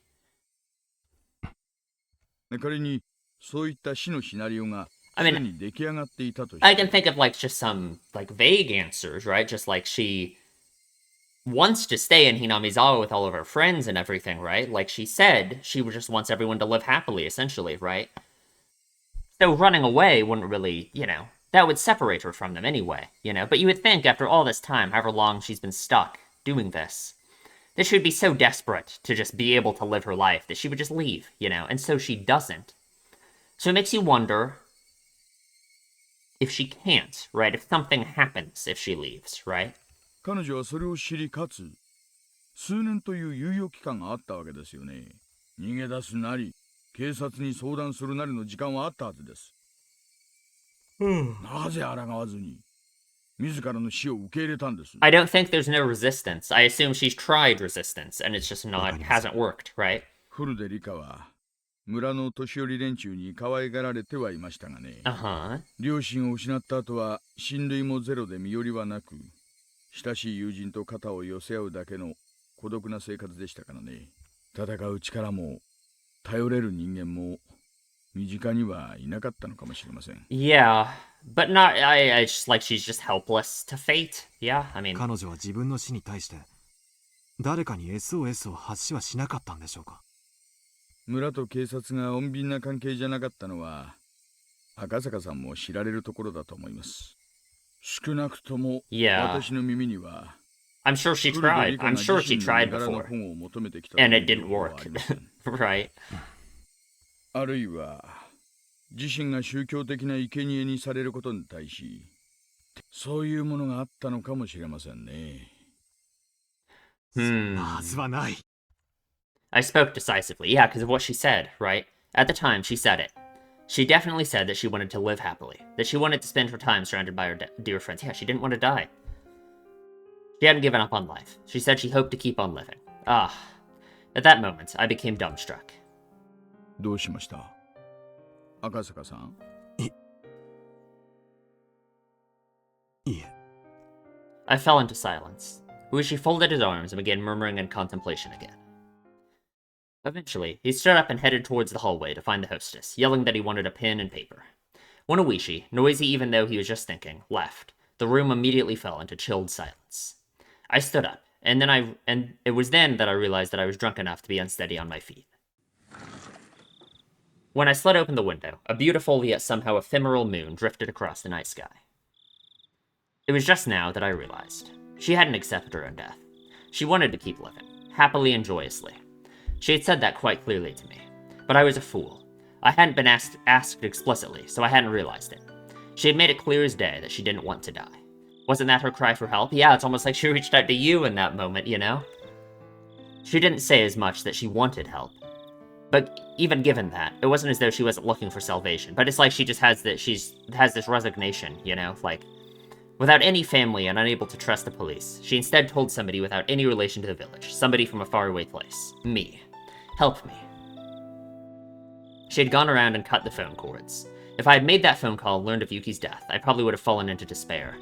仮にそういった死のシナリオが I す mean, でに出来上がっていたとし I て can think of like just some like vague answers, right? Just like she wants to stay in Hinamizawa with all of her friends and everything, right? Like she said, she just wants everyone to live happily, essentially, right? So running away wouldn't really, you know, that would separate her from them anyway, you know? But you would think after all this time, however long she's been stuck doing this, that she would be so desperate to just be able to live her life that she would just leave, you know? And so she doesn't. So it makes you wonder if she can't, right? If something happens if she leaves, right? 彼女はそれを知り、かつ数年という猶予期間があったわけですよね。逃げ出すなり警察に相談するなりの時間はあったはずです。なぜ抗わずに自らの死を受け入れたんです？ I don't think there's no resistance. I assume she's tried resistance and it's just not, hasn't worked, right? フルでリカは村の年寄り連中に可愛がられてはいましたがね。両親を失った後は親類もゼロで身寄りはなく、親しい友人と肩を寄せ合うだけの孤独な生活でしたからね。戦う力も頼れる人間も身近にはいなかったのかもしれません。Yeah, but not, I just like she's just helpless to fate. Yeah, I mean. 彼女は自分の死に対して誰かに SOS を発しはしなかったんでしょうか？村と警察が穏便な関係じゃなかったのは赤坂さんも知られるところだと思います。少なくとも私の耳には I'm sure she tried. I'm sure she tried before. And it didn't work. Right. あるいは自身が宗教的な生贄にされることに対しそういうものがあったのかもしれませんね。そんなはずはない。I spoke decisively, yeah, because of what she said, right? At the time, she said it. She definitely said that she wanted to live happily, that she wanted to spend her time surrounded by her dear friends. Yeah, she didn't want to die. She hadn't given up on life. She said she hoped to keep on living. Ah, at that moment, I became dumbstruck. どうしました？赤坂さん？いえ。I fell into silence. Ueshi folded his arms and began murmuring in contemplation again. Eventually, he stood up and headed towards the hallway to find the hostess, yelling that he wanted a pen and paper. When Ueshi, noisy even though he was just thinking, left, the room immediately fell into chilled silence. I stood up, and it was then that I realized that I was drunk enough to be unsteady on my feet. When I slid open the window, a beautiful yet somehow ephemeral moon drifted across the night sky. It was just now that I realized. She hadn't accepted her own death. She wanted to keep living, happily and joyously. She had said that quite clearly to me. But I was a fool. I hadn't been asked explicitly, so I hadn't realized it. She had made it clear as day that she didn't want to die. Wasn't that her cry for help? Yeah, it's almost like she reached out to you in that moment, you know? She didn't say as much that she wanted help. But even given that, it wasn't as though she wasn't looking for salvation. But it's like she just has this resignation, you know? Like, without any family and unable to trust the police, she instead told somebody without any relation to the village, somebody from a faraway place. Me. Help me. She had gone around and cut the phone cords. If I had made that phone call and learned of Yuki's death, I probably would have fallen into despair.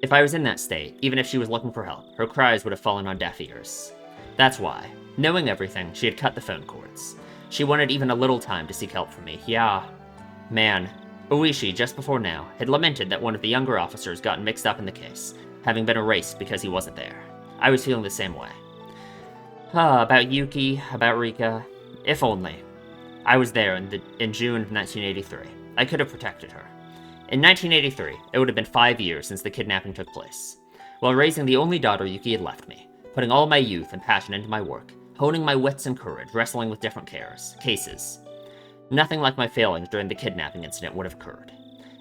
If I was in that state, even if she was looking for help, her cries would have fallen on deaf ears. That's why, knowing everything, she had cut the phone cords. She wanted even a little time to seek help from me. Yeah. Man, Oishi, just before now, had lamented that one of the younger officers gotten mixed up in the case, having been erased because he wasn't there. I was feeling the same way. About Yuki, about Rika. If only. I was there in June of 1983. I could have protected her. In 1983, it would have been 5 years since the kidnapping took place. While raising the only daughter Yuki had left me, putting all my youth and passion into my work, honing my wits and courage, wrestling with different cases. Nothing like my failings during the kidnapping incident would have occurred.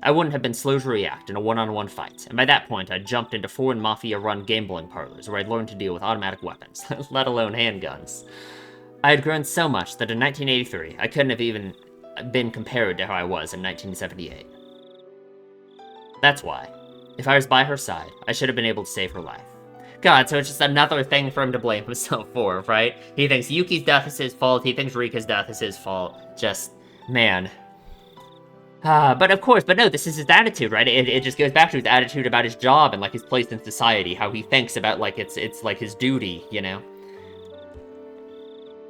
I wouldn't have been slow to react in a one-on-one fight, and by that point I'd jumped into foreign mafia-run gambling parlors where I'd learned to deal with automatic weapons, let alone handguns. I had grown so much that in 1983, I couldn't have even been compared to how I was in 1978. That's why, if I was by her side, I should have been able to save her life. God, so it's just another thing for him to blame himself for, right? He thinks Yuki's death is his fault, he thinks Rika's death is his fault. Just, man. But of course, but no, this is his attitude, right? It just goes back to his attitude about his job and, like, his place in society, how he thinks about, like, it's like his duty, you know?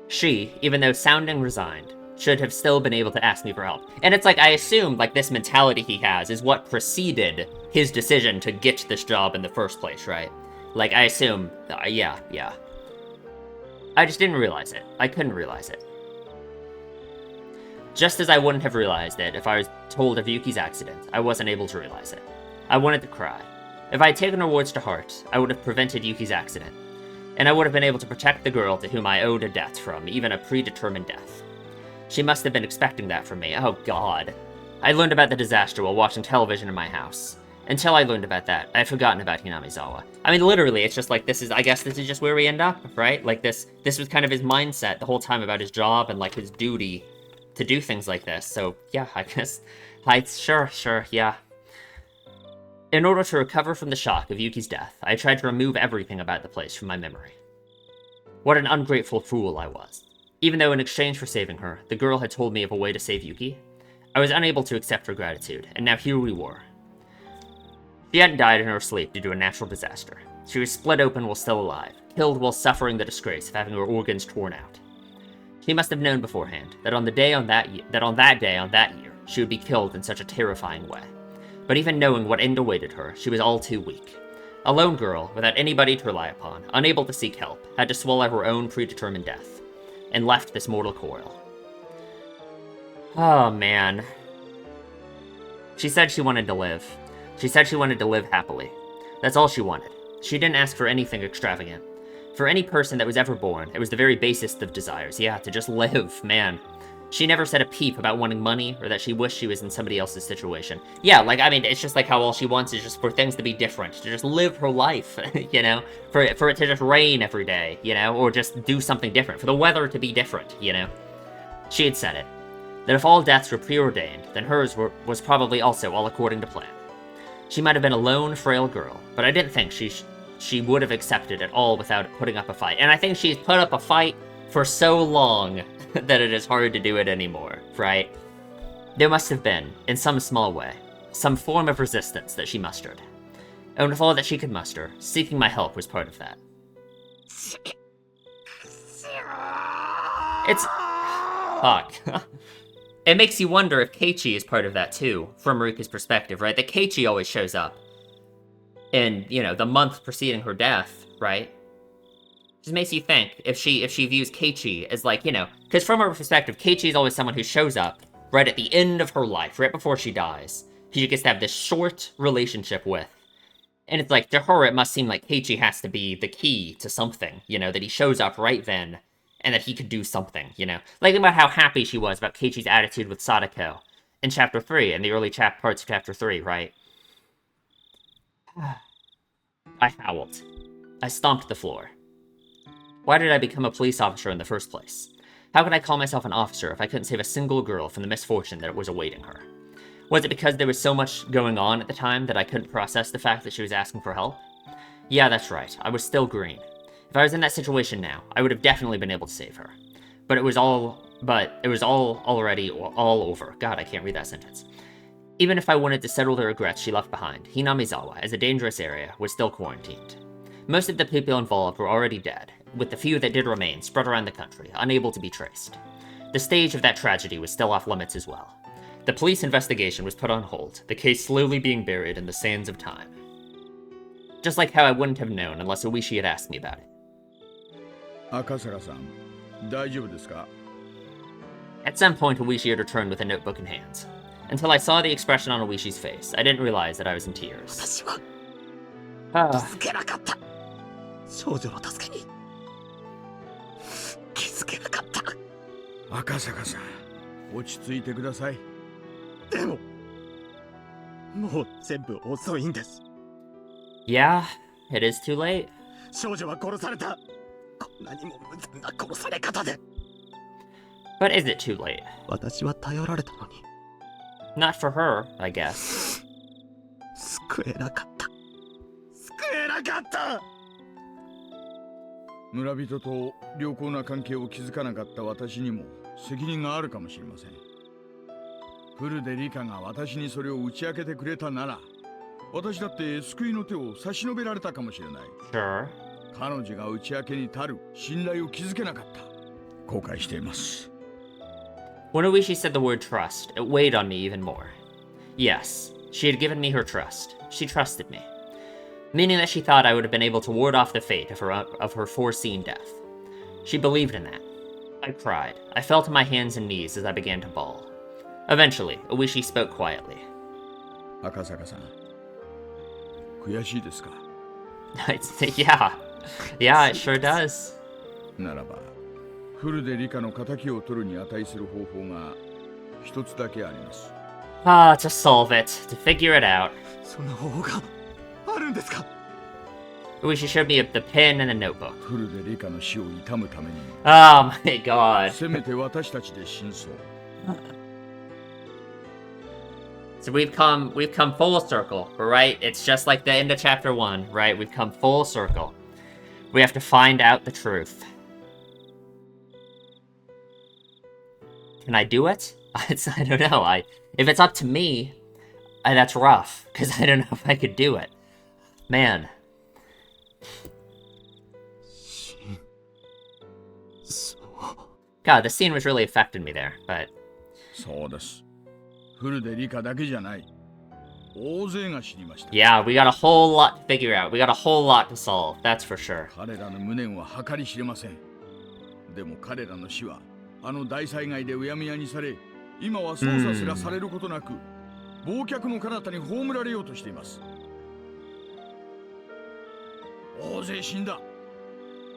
She, even though sounding resigned, should have still been able to ask me for help. And it's like, I assume, like, this mentality he has is what preceded his decision to get this job in the first place, right? Like, I assume, yeah. I just didn't realize it. I couldn't realize it. Just as I wouldn't have realized it if I was told of Yuki's accident, I wasn't able to realize it. I wanted to cry. If I had taken her words to heart, I would have prevented Yuki's accident. And I would have been able to protect the girl to whom I owed a debt from, even a predetermined death. She must have been expecting that from me. Oh god. I learned about the disaster while watching television in my house. Until I learned about that, I had forgotten about Hinamizawa. I mean, literally, it's just like, I guess this is just where we end up, right? Like, this was kind of his mindset the whole time about his job and, like, his duty to do things like this. So, yeah, I guess, sure, yeah. In order to recover from the shock of Yuki's death, I tried to remove everything about the place from my memory. What an ungrateful fool I was. Even though in exchange for saving her, the girl had told me of a way to save Yuki, I was unable to accept her gratitude, and now here we were. She hadn't died in her sleep due to a natural disaster. She was split open while still alive, killed while suffering the disgrace of having her organs torn out. She must have known beforehand that on that year, she would be killed in such a terrifying way. But even knowing what end awaited her, she was all too weak. A lone girl, without anybody to rely upon, unable to seek help, had to swallow her own predetermined death, and left this mortal coil. Oh, man. She said she wanted to live. She said she wanted to live happily. That's all she wanted. She didn't ask for anything extravagant. For any person that was ever born, it was the very basest of desires. Yeah, to just live, man. She never said a peep about wanting money, or that she wished she was in somebody else's situation. Yeah, like, I mean, it's just like how all she wants is just for things to be different, to just live her life, you know? For it to just rain every day, you know? Or just do something different, for the weather to be different, you know? She had said it. That if all deaths were preordained, then hers was probably also all according to plan. She might have been a lone, frail girl, but I didn't think she would have accepted it all without putting up a fight. And I think she's put up a fight for so long that it is hard to do it anymore, right? There must have been, in some small way, some form of resistance that she mustered. And with all that she could muster, seeking my help was part of that. It's... fuck. It makes you wonder if Keiichi is part of that too, from Marika's perspective, right? That Keiichi always shows up in, you know, the month preceding her death, right? Just makes you think if she views Keiichi as, like, you know, because from her perspective, Keiichi is always someone who shows up right at the end of her life, right before she dies. She gets to have this short relationship with, And it's like, to her, it must seem like Keiichi has to be the key to something, you know, that he shows up right then, and that he could do something, you know? Like, think about how happy she was about Keiichi's attitude with Sadako in Chapter 3, in the early parts of Chapter 3, right? I howled. I stomped the floor. Why did I become a police officer in the first place? How could I call myself an officer if I couldn't save a single girl from the misfortune that was awaiting her? Was it because there was so much going on at the time that I couldn't process the fact that she was asking for help? Yeah, that's right. I was still green. If I was in that situation now, I would have definitely been able to save her. But it was all already all over. God, I can't read that sentence. Even if I wanted to settle the regrets she left behind, Hinamizawa, as a dangerous area, was still quarantined. Most of the people involved were already dead, with the few that did remain spread around the country, unable to be traced. The stage of that tragedy was still off limits as well. The police investigation was put on hold, the case slowly being buried in the sands of time. Just like how I wouldn't have known unless Oishi had asked me about it. Akasaka-san, 大丈夫ですか? At some point, Oishi had returned with a notebook in hand. Until I saw the expression on Oishi's face, I didn't realize that I was in tears. Ah. 少女の助けに気づけなかった。赤坂さん、落ち着いてください。でも、もう全部遅いんです。Yeah, it is too late. 少女は殺された。こんなにも無残な殺され方で。But is it too late? 私は頼られたのに。Not for her, I guess. 救えなかった。救えなかった。村人と良好な関係を築かなかった私にも責任があるかもしれません。フルでリカが私にそれを打ち明けてくれたなら、私だって救いの手を差し伸べられたかもしれない。Sure. 彼女が打ち明けに足る信頼を築けなかった。後悔しています。When Oishi said the word trust, it weighed on me even more. Yes, she had given me her trust. She trusted me. Meaning that she thought I would have been able to ward off the fate of her foreseen death. She believed in that. I cried. I fell to my hands and knees as I began to bawl. Eventually, Oishi spoke quietly. Akasaka-san, 悔しいですか? Yeah, it sure does. ならば、フルでリカの仇を取るに値する方法が一つだけあります。To solve it, to figure it out. そんな方法があるんですか? Oishi showed me the pen and a notebook. フルでリカの死を悼むために、 Oh my god. せめて私たちで真相。So we've come full circle, right? It's just like the end of chapter 1, right? We've come full circle. We have to find out the truth. Can I do it? I don't know. If it's up to me, that's rough, because I don't know if I could do it. Man. God, the scene was really affecting me there, but... そうです。フルでリカだけじゃない。大勢が死にました。Yeah, we got a whole lot to figure out. We got a whole lot to solve, that's for sure. 彼らの無念は計り知れません。でも彼らの死は、あの大災害でうやむやにされ、今は捜査すらされることなく、忘却の彼方に葬られようとしています。大勢死んだ。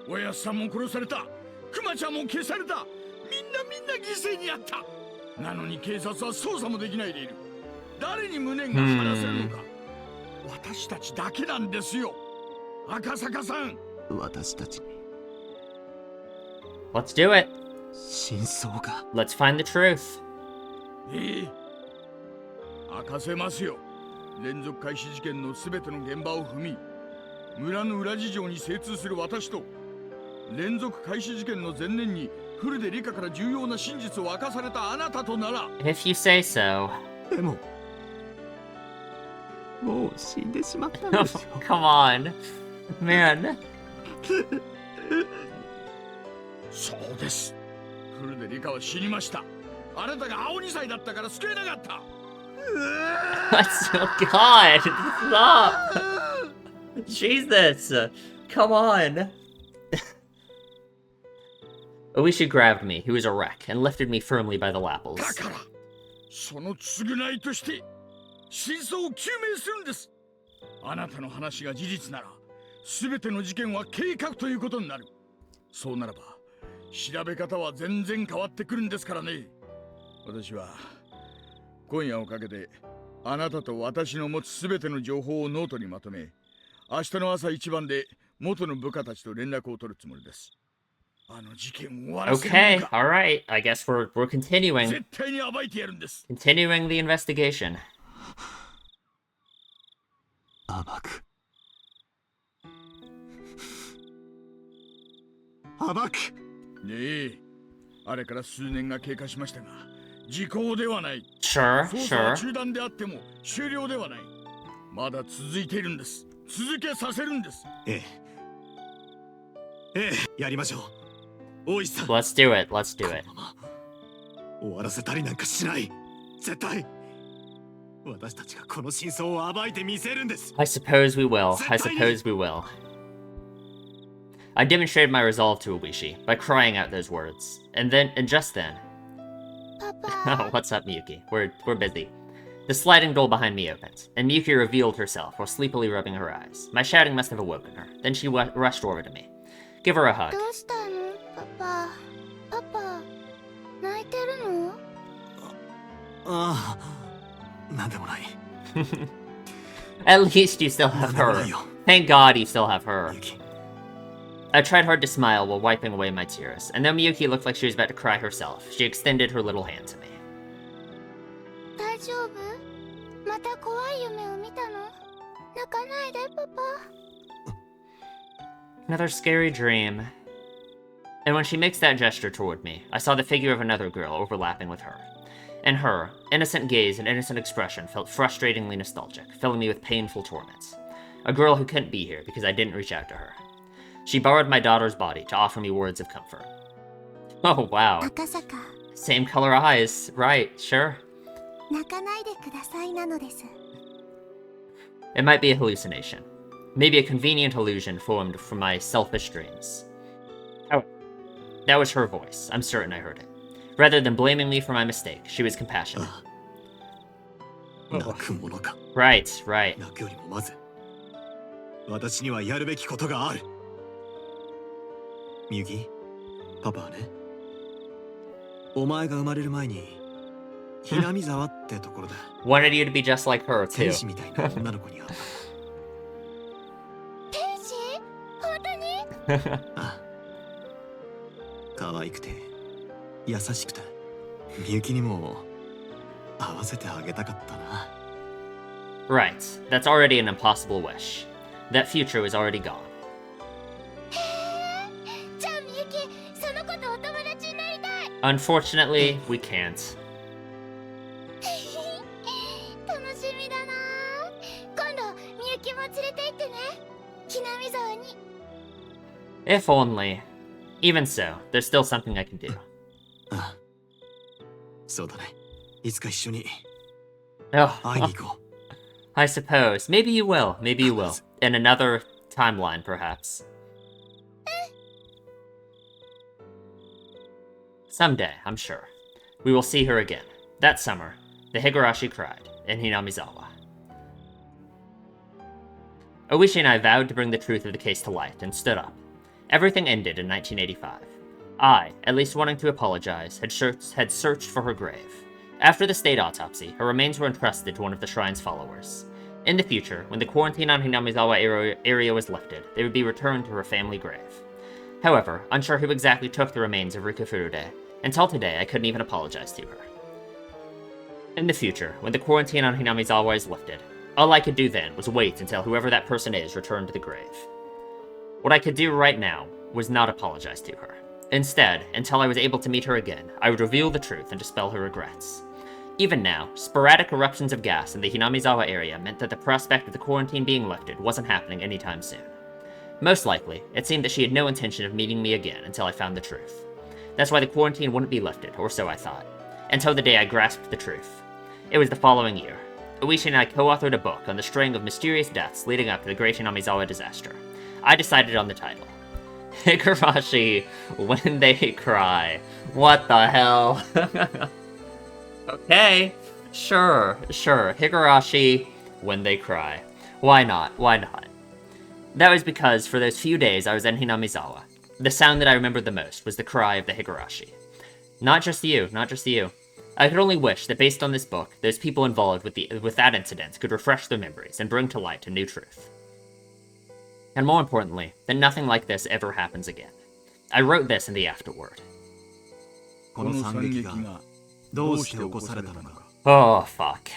おやっさんも殺された。クマちゃんも消された。みんな犠牲にあった。なのに警察は捜査もできないでいる。誰に無念が晴らせるのか。私たちだけなんですよ。赤坂さん。私たちに。Let's do it. 真相が。Let's find the truth. 明かせますよ。連続開始事件のすべての現場を踏み、村の裏事情に精通する私と、連続開始事件の前年にフルでリカから重要な真実を明かされたあなたとなら。If you say so. でも、もう死んでしまったんですよ。Come on, man. そうです。フルでリカは死にました。あなたが青2歳だったから救えなかった。Oh God, stop. Jesus, come on. Oishi grabbed me, who was a wreck, and lifted me firmly by the lapels. だから、その償いとして真相を究明するんです。あなたの話が事実なら、全ての事件は計画ということになる。そうならば、調べ方は全然変わってくるんですからね。私は今夜をかけてあなたと私の持つ全ての情報をノートにまとめ、明日の朝一番で元の部下たちと連絡を取るつもりです。あの事件を終わらせるのか。 Okay, alright. I guess we're continuing. 絶対に暴いてやるんです。 Continuing the investigation. 暴く。暴く。ねえ、あれから数年が経過しましたが、時効ではない。 Sure, 捜査は sure. 中断であっても終了ではない。まだ続いているんです。続けさせるんです。ええ、やりましょう。大石さん。 Let's do it, let's do it. このまま終わらせたりなんかしない。絶対。私たちがこの真相を暴いてみせるんです。 I suppose we will, I suppose we will. I demonstrated my resolve to Oishi by crying out those words. And just then... Papa. What's up, Miyuki? We're busy. The sliding door behind me opened, and Miyuki revealed herself while sleepily rubbing her eyes. My shouting must have awoken her. Then she rushed over to me. Give her a hug. どうしたのパパ。パパ、泣いてるの？ああ、なんでもない。 At least you still have her. Thank God you still have her. I tried hard to smile while wiping away my tears, and though Miyuki looked like she was about to cry herself, she extended her little hand to me. 大丈夫？また怖い夢を見たの？泣かないでパパ。 Another scary dream. And when she makes that gesture toward me, I saw the figure of another girl overlapping with her. And her innocent gaze and innocent expression felt frustratingly nostalgic, filling me with painful torment. A girl who couldn't be here because I didn't reach out to her. She borrowed my daughter's body to offer me words of comfort. Oh, wow. 赤坂、 Same color eyes. Right, sure. 泣かないでくださいなのです。 It might be a hallucination. Maybe a convenient illusion formed from my selfish dreams. Oh, that was her voice. I'm certain I heard it. Rather than blaming me for my mistake, she was compassionate. 泣くものか。 Right, right. 泣くよりもまず私にはやるべきことがある。みゆき、パパはね、お前が生まれる前にひなみ沢ってところで Wanted you to be just like her, 天 too. 使みたいな女の子に会った。天使？本当に？ああ、可愛くて優しくて、みゆきにも会わせてあげたかったな。 Right, that's already an impossible wish. That future was already gone. じゃあみゆき、その子とお友達になりたい。 Unfortunately, we can't. 楽しみだな。今度みゆきも連れて行ってね。ひなみ沢に。 If only. Even so, there's still something I can do. ああ、そうだね。いつか一緒に Oh, 会いに行こう。 I suppose. Maybe you will. Maybe you will. In another timeline, perhaps. Someday, I'm sure. We will see her again. That summer, the Higurashi cried in Hinamizawa. Oishi and I vowed to bring the truth of the case to light and stood up. Everything ended in 1985. I, at least wanting to apologize, had searched for her grave. After the state autopsy, her remains were entrusted to one of the shrine's followers. In the future, when the quarantine on Hinamizawa area was lifted, they would be returned to her family grave. However, unsure who exactly took the remains of Rika Furude, until today I couldn't even apologize to her. In the future, when the quarantine on Hinamizawa is lifted, all I could do then was wait until whoever that person is returned to the grave. What I could do right now was not apologize to her. Instead, until I was able to meet her again, I would reveal the truth and dispel her regrets. Even now, sporadic eruptions of gas in the Hinamizawa area meant that the prospect of the quarantine being lifted wasn't happening anytime soon. Most likely, it seemed that she had no intention of meeting me again until I found the truth. That's why the quarantine wouldn't be lifted, or so I thought, until the day I grasped the truth. It was the following year. Oishi and I co-authored a book on the string of mysterious deaths leading up to the Great Hinamizawa disaster. I decided on the title. Higurashi, When They Cry. What the hell? Okay, sure. Higurashi, When They Cry. Why not? Why not? That was because for those few days I was in Hinamizawa, the sound that I remembered the most was the cry of the Higurashi. Not just you, not just you. I could only wish that based on this book, those people involved with that incident could refresh their memories and bring to light a new truth. And more importantly, that nothing like this ever happens again. I wrote this in the afterword. Oh, fuck.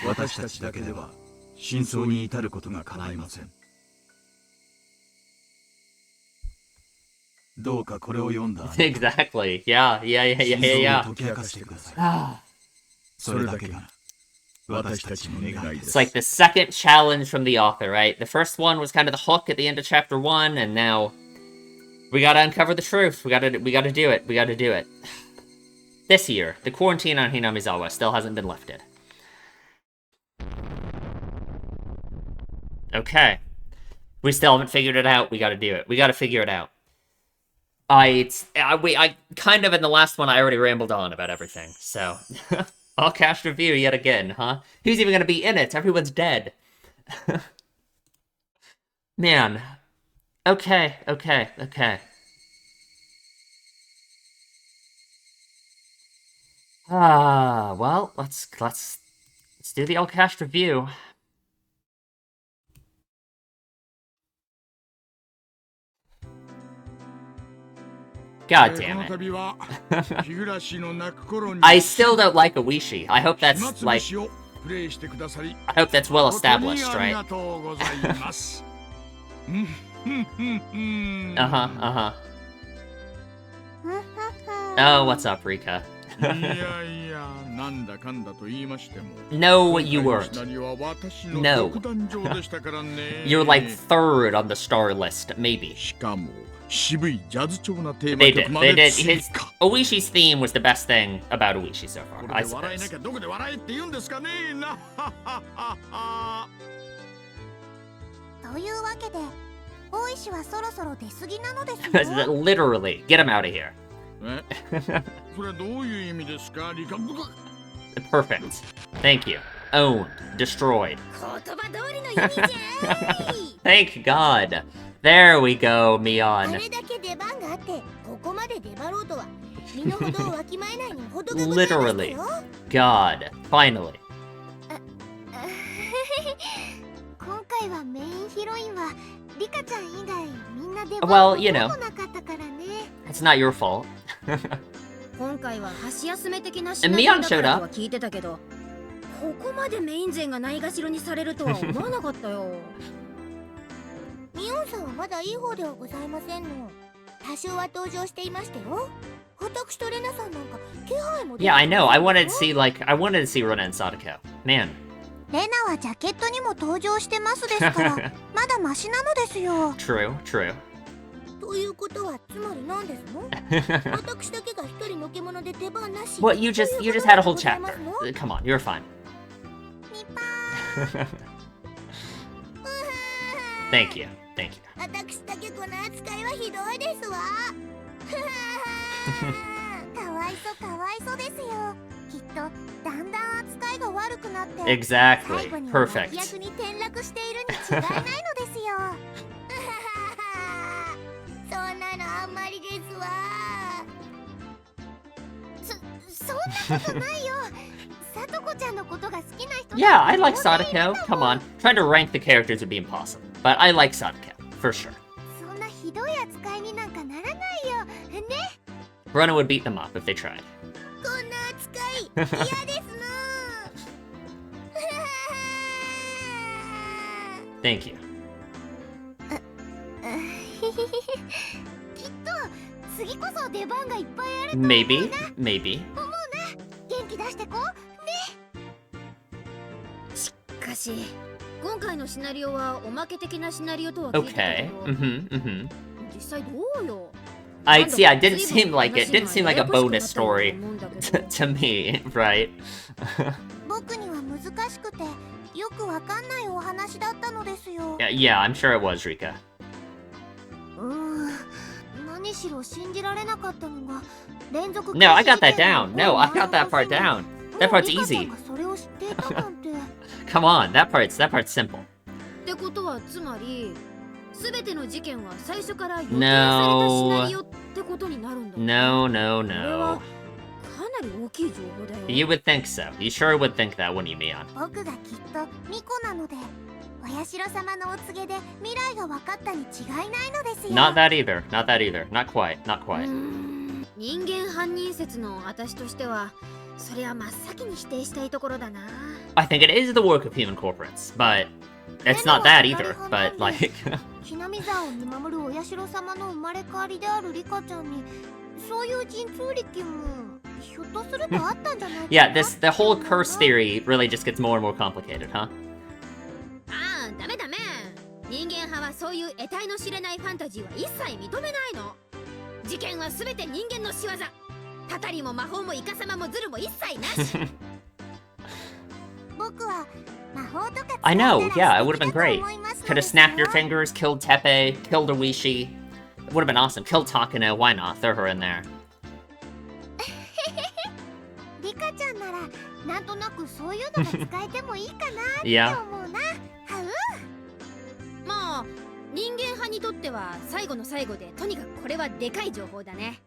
Exactly. Yeah. It's like the second challenge from the author, right? The first one was kind of the hook at the end of chapter 1, and now we gotta uncover the truth. We gotta do it. We gotta do it. This year, the quarantine on Hinamizawa still hasn't been lifted. Okay. We still haven't figured it out. We gotta do it. We gotta figure it out. I kind of, in the last one, I already rambled on about everything, so... All cast review yet again, huh? Who's even gonna be in it? Everyone's dead. Man. Okay. Well, let's do the all cast review. God damn it. I still don't like Oishi. I hope that's, like... I hope that's well established, right? Oh, what's up, Rika? No, you weren't. No. You're like third on the star list, maybe. They did. Oishi's theme was the best thing about Oishi so far, I suppose. Literally, get him out of here. Perfect. Thank you. Owned. Destroyed. Thank God. There we go, Mion. Literally. God. Finally. Well, you know. It's not your fault. And Mion showed up. Yeah, I know. I wanted to see Rona and Sadako. Man. レナはジャケットにも登場してますですからまだマシなのですよ。True. ということはつまり何ですの？私だけが一人のけ者で出番なし。Well, you just had a whole chapter. Come on, you're fine. Thank you. 私だけこの扱いはひどいですわ。かわいそうですよ。きっとだんだん扱いが悪くなって。Exactly. Perfect. 最後に転落しているに違いないのですよ。そんなのあんまりですわ。そんなことないよ。Satokoちゃんのことが好きな人。Yeah, I like Sadako. Come on. Trying to rank the characters would be impossible. But I like Sadako, for sure. そんなひどい扱いになんかならないよ。ね。Rona would beat them up if they tried. こんな扱い嫌ですの。Thank you. きっと次こそ出番がいっぱいあると思うな。Maybe. 思うな。元気出してこね。しかし今回のシナリオはおまけ的なシナリオとは聞いてたけど。実際どうよ。It didn't seem like a bonus story to me, right? 僕には難しくてよくわかんないお話だったのですよ。Yeah, I'm sure it was, Rika. 何しろ信じられなかったのが連続。No, I got that down. No, I got that part down. That part's easy. それを知っていたなんて。Come on, that part's simple. ってことはつまり全ての事件は最初から予定されたシナリオってことになるんだ。No, no, これは no. かなり大きい情報だよ。 You would think so. You sure would think that, wouldn't you, Mion? 僕がきっと巫女なので、お社様のお告げで未来が分かったに違いないのですよ。 Not that either. Not that either. Not quite. Not quite. 人間犯人説の私としてはそれは真っ先に否定したいところだな。 I think it is the work of human corporates, but it's not that either. But like, ひなみ沢を見守るお社様の生まれ変わりであるリカちゃんにそういう神通力もひょっとするとあったんじゃないかな。 yeah, the whole curse theory really just gets more and more complicated, huh? ああ、ダメダメ。人間派はそういう得体の知れないファンタジーは一切認めないの。事件は全て人間の仕業。たたりも魔法もイカサマもズルも一切なし。僕は魔法とか I know, yeah, it would have been great. Could have snapped your fingers, killed Tepe, killed Oishi. It would have been awesome. Killed Takano, why not? Throw her in there. リカちゃんならなんとなくそういうのが使えてもいいかなって Yeah. 思うな。まあ人間派にとっては最後の最後でとにかくこれはでかい情報だね。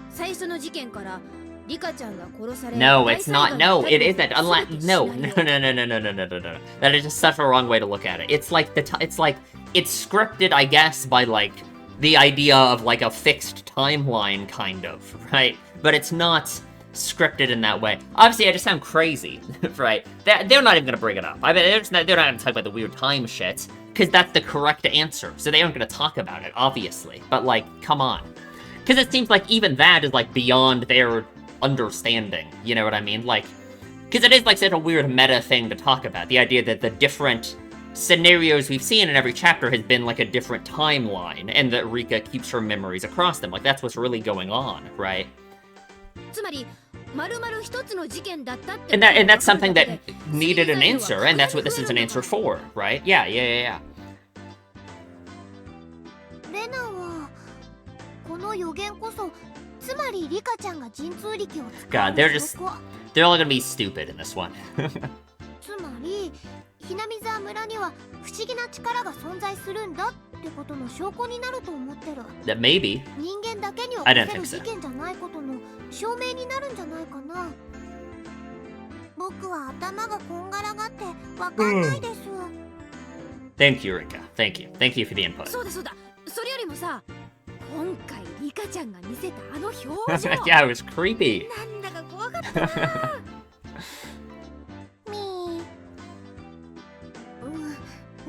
最初の事件からリカちゃんが殺され No, it's not. No, it isn't. Unless no, no, no, no, no, no, no, no, no, no. That is just such a wrong way to look at it. It's like it's scripted, I guess, by like the idea of like a fixed timeline, kind of, right? But it's not scripted in that way. Obviously, I just sound crazy, right? They're not even gonna bring it up. I mean, they're not gonna talk about the weird time shit because that's the correct answer. So they aren't gonna talk about it, obviously. But like, come on, because it seems like even that is like beyond their understanding, you know what I mean? Like, because it is like such a weird meta thing to talk about, the idea that the different scenarios we've seen in every chapter has been like a different timeline, and that Rika keeps her memories across them. Like, that's what's really going on, right? つまり丸々一つの事件だったって And that's something that needed an answer, and that's what this is an answer for, right? Yeah, yeah, yeah, yeah. レナはこの予言こそつまりリカちゃんが神通力を使 God, う they're 証 just 拠。 they're all gonna be stupid in this one. つまりひなみ沢村には不思議な力が存在するんだってことの証拠になると思ってる。 That maybe. 人間だけに起こ I don't せ think る so. 事件じゃないことの証明になるんじゃないかな。僕は頭がこんがらがってわかんないです。Thank you, Rika. Thank you. Thank you for the input. そうだそうだ。それよりもさ、今回リカちゃんが見せたあの表情。 Yeah, it was creepy. なんだか怖かったな。みー。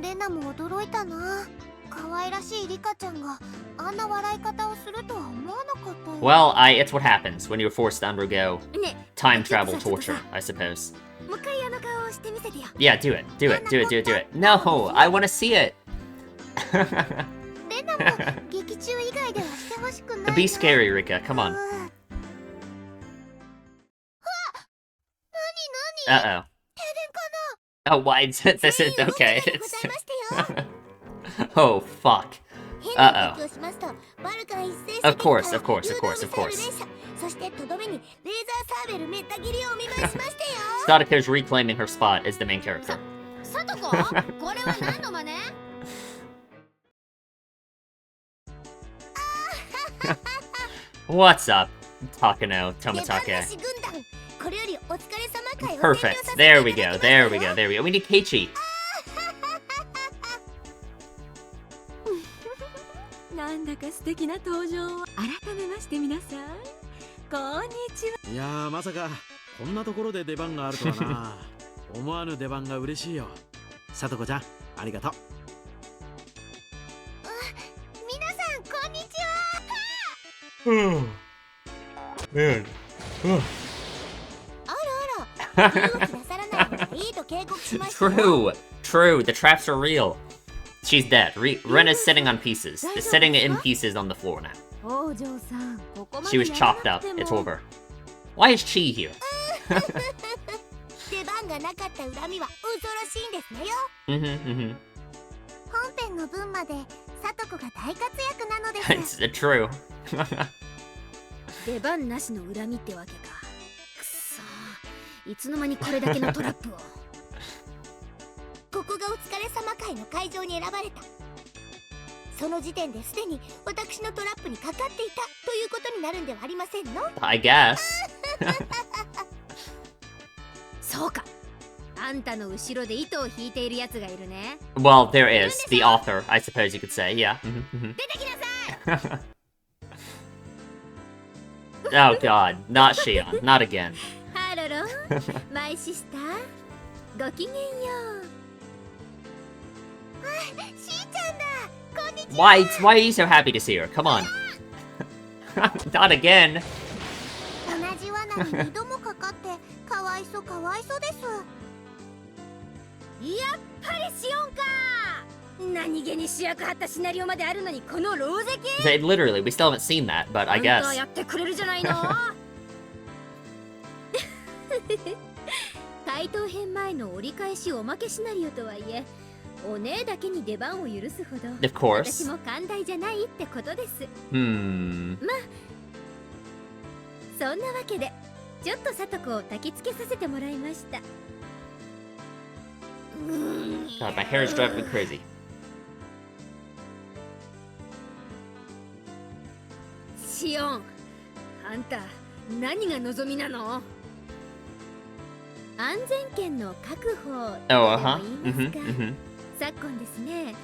レナも驚いたな。可愛らしいリカちゃんがあんな笑い方をするとは思わなかったよ。 Well, it's what happens when you're forced to undergo ね、 time travel torture, I suppose. もう一回あの顔をしてみせてよ。 Yeah, do it. Do it. Do it. Do it. Do it. No, I want to see it. レナも劇中以外ではしてほしくないな。 Be scary, Rika. Come on. うわ、なに Uh-oh. 停電か Oh, why? This is okay. ございましたよ。 Oh, fuck. 変な動きをしますとバルカン一斉射 Of 撃 course, から of course, 誘 of 導 course, ミ of サイル course. 連射、そしてとどめにレーザーサーベルめった切りをお見舞いしましたよ。 Sadako's reclaiming her spot as the main character. さとこ、これは何の真似？ What's up, Takano, 出番な Tomatake? し軍団、これよりお疲れ様会を Perfect. There we go. There we go. There we go. We need Keiichi. なんだか素敵な登場を改めまして皆さんこんにちは。いやー、まさかこんなところで出番があるとはな。思わぬ出番が嬉しいよ。さとこちゃん、ありがとう。皆さんこんにちは。 Man. あらあら、動きなさらない方がいいと警告しましたよ。 True. True. The traps are real. She's dead. Ren is sitting on pieces. Sitting in pieces on the floor now. 王女さん、ここま She で was やら chopped な up. くて It's も over. Why is Chi here? 出番がなかった恨みは恐ろしいんですねよ。 Mm-hmm. 本編の分までさとこが大活躍なのです It's true. 出番なしの恨みってわけか。くそー、いつの間にこれだけのトラップを。こここがお疲れ様会の会場に選ばれた。その時点ですでに私のトラップにかかっていたということになるんではありませんの？ I guess. そうか。あんたの後ろで糸を引いているやつがいるね。Well, there is. The author, I suppose you could say. Yeah. 出てきなさい。Oh god, not Shion. Not again. ハロロ、マイシスター。ごきげんよう。しーちゃんだ。こんにちは。Why are you so happy to see her? Come on. Not again. 同じ罠に2度もかかってかわいそうかわいそうです。やっぱりシオンか。何気に主役張ったシナリオまであるのにこの狼藉。Literally, we still haven't seen that, but I あん guess. たやってくれるじゃないの。回答編前の折り返しおまけシナリオとはいえ、お姉だけに出番を許すほど Of course. 私も寛大じゃないってことです。Hmm. まあそんなわけでちょっとさとこを焚きつけさせてもらいました。God, my hair is driving me crazy. シオン、あんた何が望みなの？安全圏の確保で Oh, も uh-huh. 言いますか。 Mm-hmm. 昨今ですね、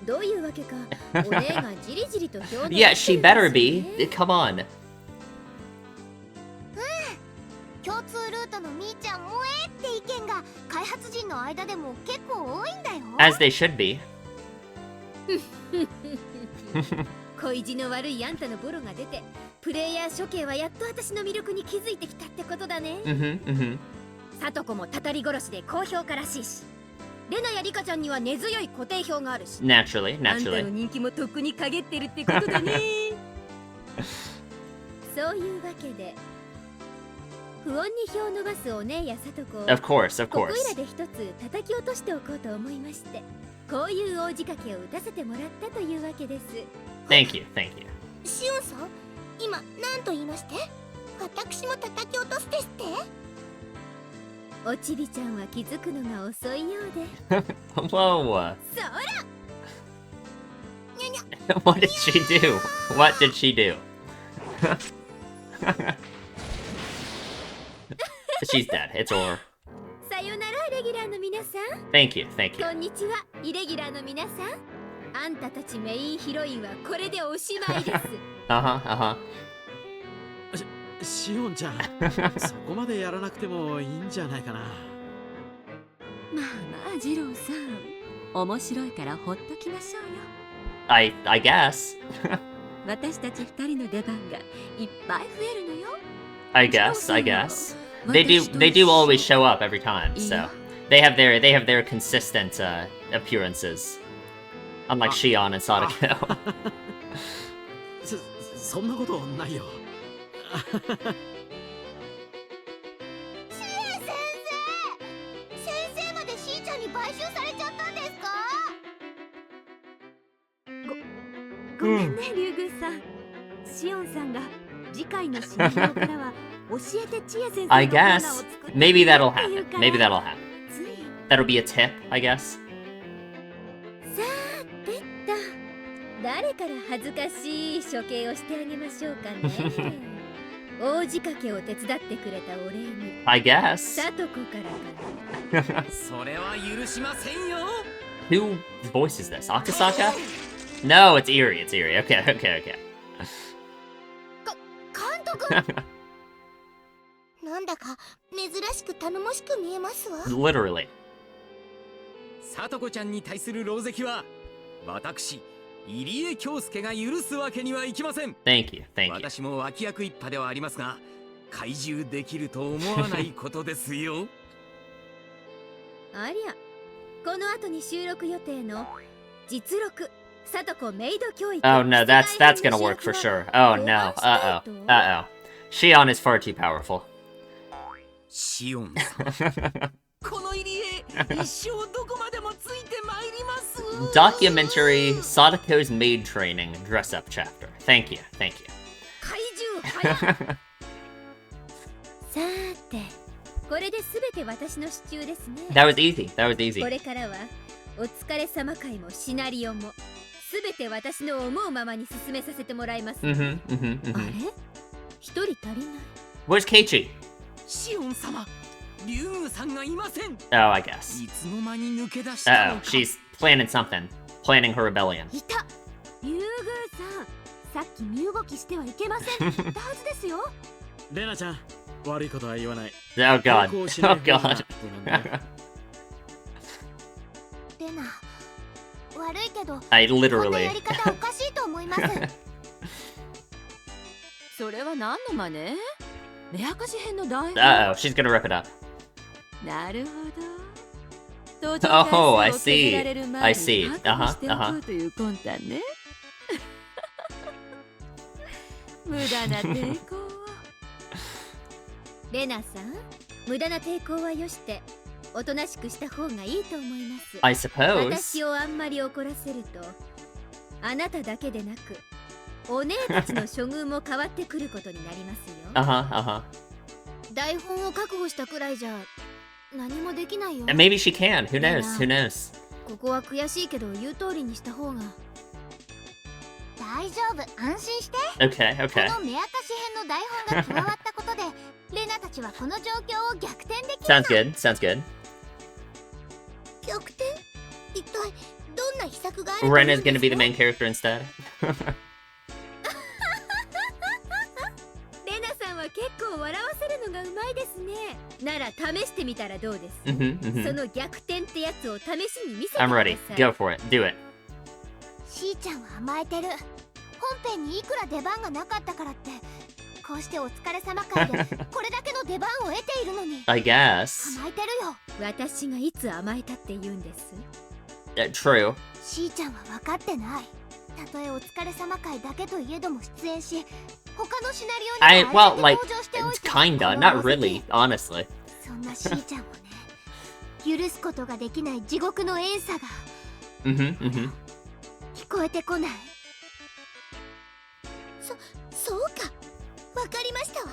どういうわけかお姉がじりじりと表 Yeah, she better be. Come on. 共通ルートのみーちゃん萌えって意見が開発陣の間でも結構多いんだよ。 As they should be. 恋路の悪いあんたのボロが出て、プレイヤー処刑はやっと私の魅力に気づいてきたってことだね。Mm-hmm. Mm-hmm. さとこもたたり殺しで高評価らしいし、レナやリカちゃんには根強い固定票があるし、 Naturally, あんたの naturally. 人気もとっくに陰ってるってことだね。そういうわけで不穏に票を伸ばすお姉やさとこを Of course, of ここい course. らで一つ叩き落としておこうと思いまして、こういう大仕掛けを打たせてもらったというわけです。 Thank you, thank you. しおんさん、今何と言いまして？私も叩き落とすですって？おちびちゃんは気づくのが遅いようで。 Whoa. そら What did she do? What did she do? She's dead. It's over. さよならレギュラーの皆さん。 Thank you, thank you. こんにちはイレギュラーの皆さん。あんたたちメインヒロインはこれでおしまいです。Uh-huh, uh-huh. しおんちゃん、そこまでやらなくてもいいんじゃないかな。まあまあジローさん、面白いからほっときましょうよ。I guess. 私たち二人の出番がいっぱい増えるのよ。 I guess, I guess. They do always show up every time, so they have their consistent appearances. Unlike Shion and Sadako. そんなことないよ。先生までしーちゃんに買収されちゃったんですか？ごめんね、リュウグウさん。シオンさんが次回のシナリオからは教えてチエ先生の I コーナーを guess. 作って Maybe that'll っていう happen. から Maybe that'll happen. つい That'll be a tip, I guess. さーてっと、誰から恥ずかしい処刑をしてあげましょうかね。大仕掛けを手伝ってくれたお礼に I guess. さとこからかな。それは許しませんよ。 Who voices this? Akasaka? No, it's Eerie. It's Eerie. Okay, okay, okay. 監督なんだか珍しく頼もしく見えますわ。 Literally. さとこちゃんに対する狼藉は私入江京介が許すわけにはいきません。 Thank you, thank you. 私も脇役一派ではありますが、懐柔できると思わないことですよ。ありゃ、この後に収録予定の実録さとこメイド教育。 Oh no, that's gonna work for sure. Oh no. Uh-oh. Uh-oh. Shion is far too powerful. シオンさん。この入江、一生どこまでもついてまいります。Documentary Sadako's maid training dress up chapter. Thank you, thank you. 怪獣早っ。さーて、これで全て私の支柱ですね。 That was easy. That was こ easy. れからはお疲れ様会もシナリオもすべて私の思うままに進めさせてもらいます。あれ？一人足りない。Where's Keiichi? シオン様、リュウグさんがいません。 Oh, I guess. いつの間に抜け出したの Oh, か。 she's planning something. Planning her rebellion. いた。リュウグウさん、さっき身動きしてはいけませんって言ったはずですよ。レナちゃん、悪いことは言わない。 Oh god. 抵抗しな Oh い方が god. 無難だよ。レナ、悪いけど I こんな literally. やり方おかしいと思います。それは何の真似？目明かし編の台本。 Uh oh, she's gonna rip it up. なるほど。 Oh, I see. I see. Uh-huh. という魂胆ね。無駄な抵抗を。レナさん、無駄な抵抗はよしておとなしくした方がいいと思います。 I suppose. 私をあんまり怒らせるとあなただけでなくお姉たちの処遇も変わってくることになりますよ。Uh-huh. 台本を確保したくらいじゃ何もできないよ。 And maybe she can. Who knows? Who knows? ここは悔しいけど言う通りにした方が。大丈夫、安心して。 Okay, こ okay. の目明かし編の台本が加わったことでレナたちはこの状況を逆転できる。 Sounds good. Sounds good. 逆転？一体どんな秘策があると思うん Ren で is すか？ gonna be the main character instead. レナさんは結構笑わせるのがうまいですね。なら試してみたらどうです？ その逆転ってやつを試しに見せてくだ I'm さい。 ready. Go for it. Do it. しーちゃんは甘えてる。本編にいくら出番がなかったからってこうしてお疲れ様会でこれだけの出番を得ているのに I guess. 甘えてるよ。私がいつ甘えたって言うんです？ True. しーちゃんは分かってない。たとえお疲れ様会だけといえども出演し他のシナリオに I, も well, あえて like, 登場しておい it's て kinda. この Not 大関 really, honestly. そんなしーちゃんをね許すことができない地獄の怨嗟が Mm-hmm. 聞こえてこない。そうか、わかりましたわ。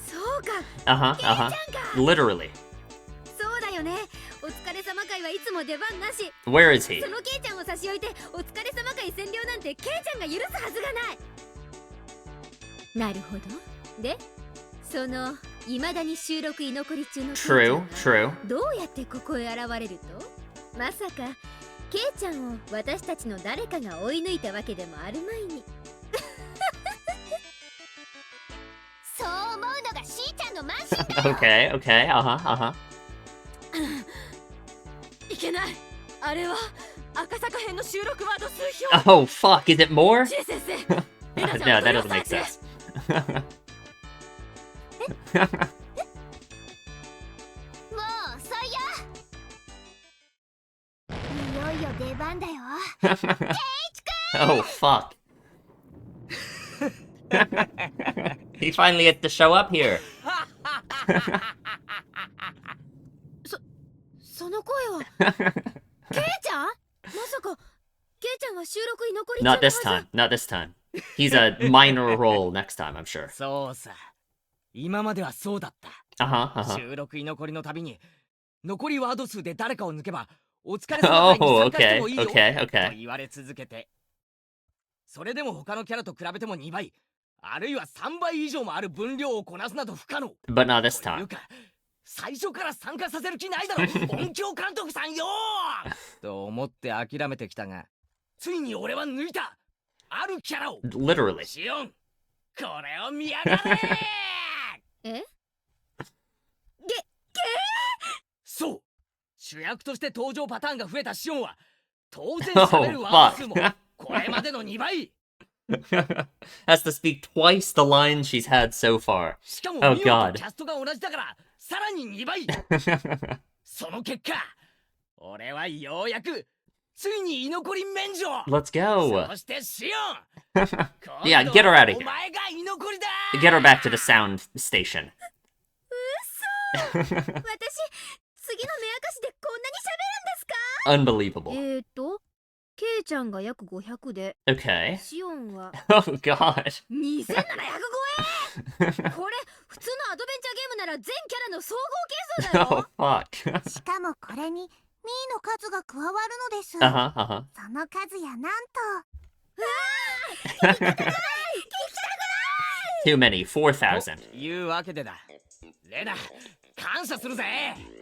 そうか、 Uh-huh, ケイちゃん uh-huh. か。 Literally. そうだよね。お疲れ様会はいつも出番なし。 Where is he? そのケイちゃんを差し置いてお疲れ様会占領なんてケイちゃんが許すはずがない。なるほど。で、その未だに収録居残り中のケイちゃん True, は true. どうやってここへ現れると？まさかケイちゃんを私たちの誰かが追い抜いたわけでもあるまいに。そう思うのがしーちゃんの慢心だよ。Okay, okay. Uh-huh, uh-huh. いけない。あれは赤坂編の収録ワード数表。 Oh, fuck. Is it more? 知恵先生。 No, that doesn't make sense. もう遅いよ。いよいよ出番だよ。 Oh, fuck. He finally gets to show up here. その声はケイちゃん？まさかケイちゃんは収録居残り中の Not は this ず。 time. Not this time. He's a minor role next time, I'm sure. そうさ。今まではそうだった。 Uh-huh, uh-huh. 収録居残りのたびに残りワード数で誰かを抜けばお疲れ様会に Oh, 参加して okay, もいいよ okay, と okay. 言われ続けて、それでも他のキャラと比べても2倍あるいは3倍以上もある分量をこなすなど不可能。 But not this という time. か最初から参加させる気ないだろ音響監督さんよと思って諦めてきたが、ついに俺は抜いたあるキャラを。 Literally. シオン、これを見やがれえ？そう、主役として登場パターンが増えたシオンは当然喋るワード数も fuck. これまでの2倍。 Has to speak twice the lines she's had so far. しかも Oh 見事 god. キャストが同じだからさらに2倍。その結果俺はようやくついに居残り免除。 Let's go. そしてシオンYeah, get her out of お here. 前が居残りだ。 Get her back to the sound station. 私次の目明かしでこんなに喋るんですか？ Unbelievable. ケイちゃんが約500で Okay. シオンは Oh god. 2700超えこれ普通のアドベンチャーゲームなら全キャラの総合計算だ Oh よ。 fuck. しかもこれにの数が加わるのです。Uh-huh, uh-huh. その数やなんと。Too many, 4,000. いうわけでだ。レナ、感謝するぜ。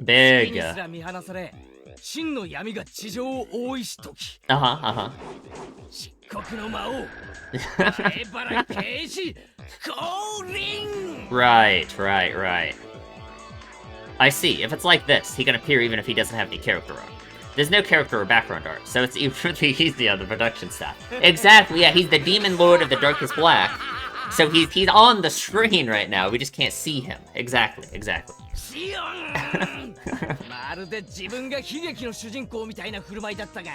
Big. 月にすら見放され、真の闇が地上を覆いしとき。Uh-huh, uh-huh. 漆黒の魔王。エバラ刑事降臨。 Right, right, right. I see. If it's like this, he can appear even if he doesn't have any character art. There's no character or background art, so it's really easy on the production staff. Exactly, yeah, he's the demon lord of the darkest black. So he's on the screen right now, we just can't see him. Exactly, exactly. シオンまるで自分が悲劇の主人公みたいな振る舞いだったが、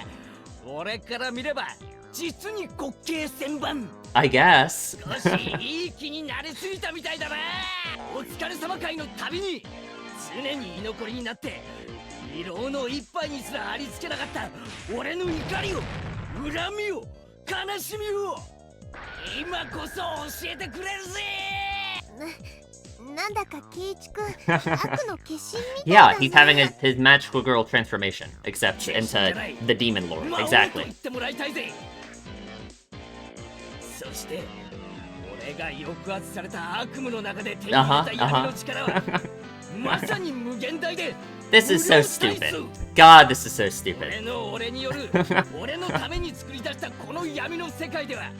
俺から見れば実に滑稽千番。 I guess. 少しいい気になりすぎたみたいだな。お疲れ様会の旅に常に居残りになって色の一杯にすらありつけなかった俺の怒りを、恨みを、悲しみを今こそ教えてくれるぜ。なんだかケイチ君、悪の化身みたいだ Yeah, ね。 he's having his magical girl transformation, except into the demon lord. 魔王と Exactly. 言ってもらいたいぜ。そして俺が抑圧された悪夢の中で手に入れた闇の力はまさに無限大で。 This is so stupid. God, this is so 俺 stupid. の俺による俺のために作り出したこの闇の世界では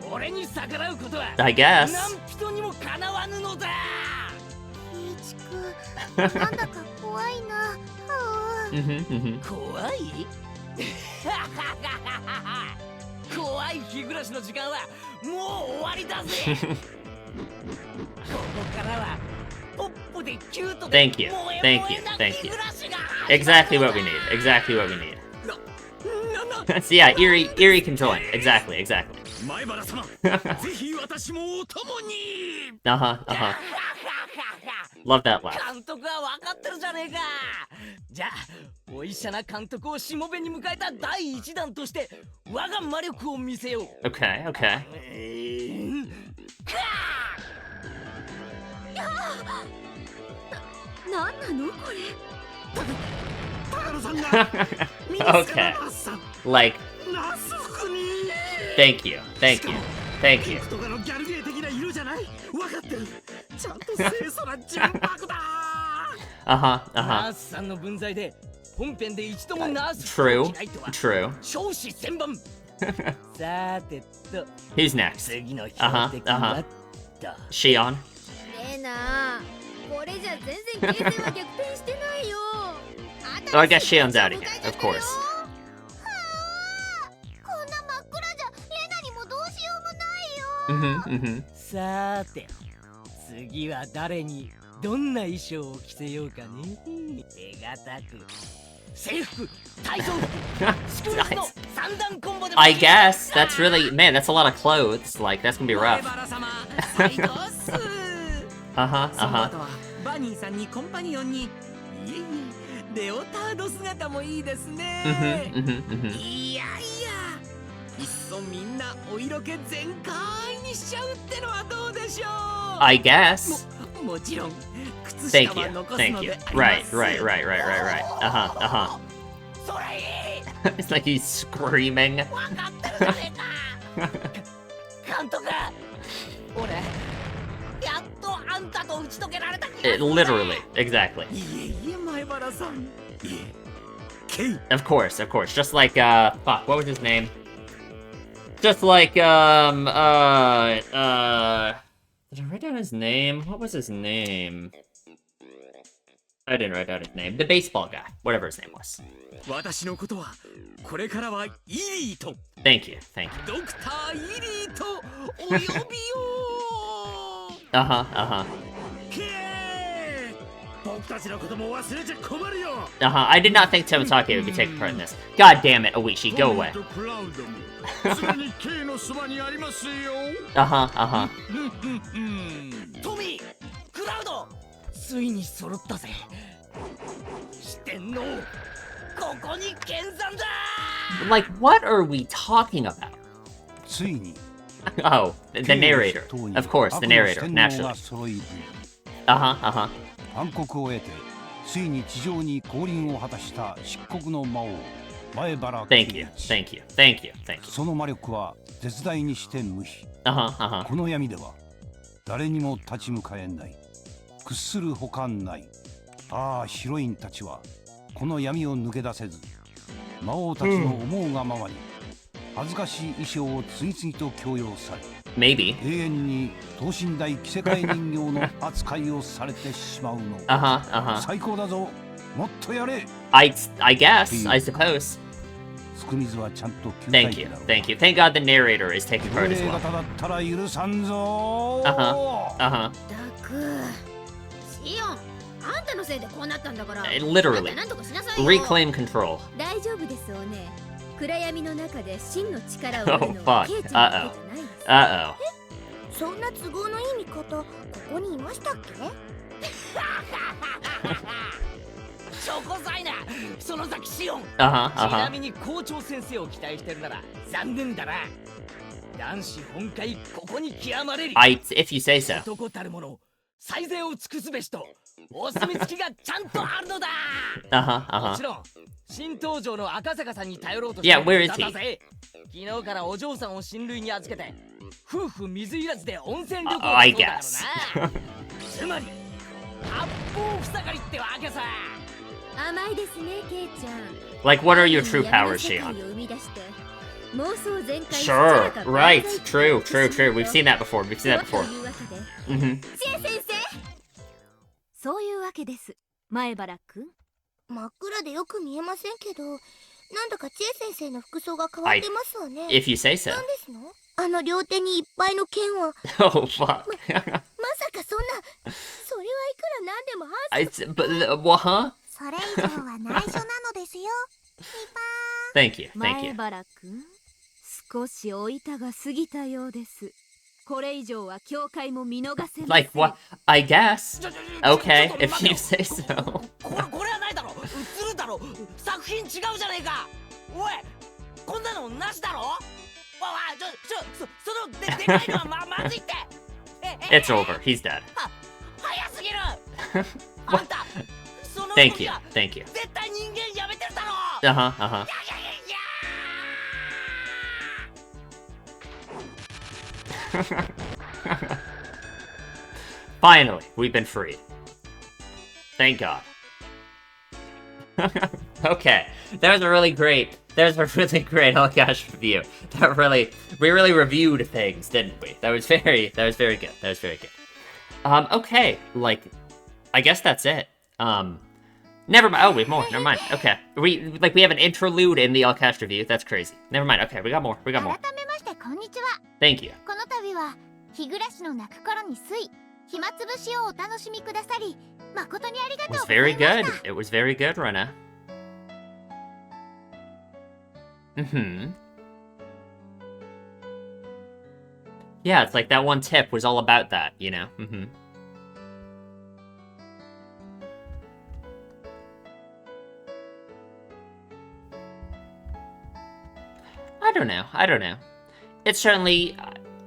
俺に逆らうことは I guess. 何人にもかなわぬのだ。ケイチ君、なんだか怖いな。はあ Mm-hmm, mm-hmm. 怖い怖い日暮らしの時間はもう終わりだぜ。ここからはポップでキュートで Thank you, 萌え thank 萌 you, えな thank 日 you. 暮らしが Exactly what we need. Exactly what we need. So yeah, Eerie can join. Exactly, exactly. 前原様ぜひ私もお供に Uh-huh, uh-huh. Love that laugh. 監督は分かってるじゃねえか。じゃあお医者な監督をしもべに迎えた第一弾として我が魔力を見せよう。 Okay, okay. なんなのこれ。 Okay. Like, thank you, thank you, thank you. とかのギャルゲー的な色じゃない分かってるちゃんと清楚な純白だ Uh-huh, ナ uh-huh. ースさんの分際で本編で一度もナース True, を嫌いとは true. 少子千万。さてと Who's next? 次の標的はだ。 Shion? レナ、これじゃ全然形勢は逆転してないよ。 Oh, I guess Shion's out again, of course. こんな真っ暗じゃレナにもどうしようもないよ。 Mm-hmm, mm-hmm. さて次は誰にどんな衣装を着せようかね。手堅く制服、体操服、スクールの三段コンボでも I guess that's really, man, that's a lot of clothes. Like, that's gonna be 前 rough. 原様最高っす。 Uh-huh, その uh-huh. 後はバニーさんにコンパニオンに、いえいえレオタード姿もいいですね。 Mm-hmm, mm-hmm, mm-hmm. いやいやいっそみんなお色気全開にしちゃうってのはどうでしょう。 I guess. もちろん靴 Thank 下 you, は残す thank の you. でありま Right, す。 right, right, right, right, right. Uh-huh, uh-huh. それいい It's like he's screaming. 分かってるじゃねえか。監督俺やっとあんたと打ち解けられた気がするぜ。 Literally, exactly. いえいえ前原さん。いえケイ Of course, of course. Just like, fuck, what was his name? Just like, did I write down his name? What was his name? I didn't write down his name. The baseball guy, whatever his name was. 私のことはこれからはイリーと Thank you, thank you. ドクターイリーとお呼びよ Uh-huh, uh-huh. ケー僕たちのことも忘れちゃ困るよ Uh-huh. I did not think Tomitake would be taking part in this. God damn it, Oishi, go away. トミーとクラウドも常に K のそばにありますよ Uh-huh, uh-huh. トミークラウドついに揃ったぜ。四天王ここに見参だ。 Like, what are we talking about? ついに Oh, the narrator. Of course, the narrator, naturally. Uh-huh, uh-huh. 暗黒を得てついに地上に降臨を果たした漆黒の魔王前原 Thank you, thank you, thank you, thank you. その魔力は絶大にして無比。Uh-huh. この闇では誰にも立ち向かえない。屈するほかない。ああ、ヒロインたちはこの闇を抜け出せず、魔王たちの思うがままに恥ずかしい衣装を次々と強要され、Maybe. 永遠に等身大着せ替え人形の扱いをされてしまうの。最高だぞ、もっとやれ。I guess, I suppose. つくみずはちゃんと救 Thank 済 you, だろう。 thank you. Thank God the narrator is taking 亡 part as 霊 well. 型だったら許さんぞ。ダクシオン、あんたのせいでこうなったんだから。 Literally. なんとかしなさいよ。 Reclaim control. 大丈夫ですおね。暗闇の中で真の力を Oh 得るのは fuck. ケイちゃんだけじゃないです。 Uh-oh. そんな都合のいい味方ここにいましたっけ？チョコサイナ、その先シオン。ち Uh-huh, な uh-huh. みに校長先生を期待してるなら残念だな。男子本会ここに極まれり。If you say so. 男たるもの最善を尽くすべしとお墨付きがちゃんとあるのだ。もちろん新登場の赤坂さんに頼ろうとして Yeah, where is だぜ。昨日からお嬢さんを親類に預けて夫婦水入らずで温泉旅行を I そうだから guess. な。つまり八方塞がりってわけさ。甘いですねケイちゃん。 Like, what are your true powers, Shion? を生み出して妄想全開 Sure, right. True. We've seen that before. そういうわけで Mm-hmm. 知恵先生、そういうわけです。前原くん、真っ暗でよく見えませんけど、なんだか知恵先生の服装が変わってますわね。 If you say so. なんですの？あの両手にいっぱいの剣は。Oh, fuck. まさかそんな、それはいくらなんでもWhat, huh? それ以上は内緒なのですよ。Thank you, thank 前 you. 原くん、少しお板が過ぎたようです。これ以上は教会も見逃せません。 Like, what? I guess. ちょ Okay, ちょっと if 待て you よ。 say so. これはないだろ。映るだろ。作品違うじゃねえか。おい、こんなのなしだろ。わそのでかいのはまずいって。It's over. He's dead. 早すぎる。あんたその動 Thank き you, は thank you. 絶対人間やめてるだろ。 Uh-huh, uh-huh. いや Finally, we've been freed. Thank God. Okay, that was a really great oh gosh review. We really reviewed things, didn't we? That was very good. Okay, like, I guess that's it. Never mind. Oh, we have more. Never mind. Okay, we have an interlude in the Allcast review. That's crazy. Never mind. Okay, we got more. 改めましてこんにちは。 Thank you. この度は日暮らしの泣く頃に水、暇つぶしをお楽しみくださり、誠にありが It とう was ござい very ました。 good. It was very good, Rena. Mm-hmm. Yeah, it's like that one tip was all about that, you know? Mm-hmm. I don't know. It's certainly...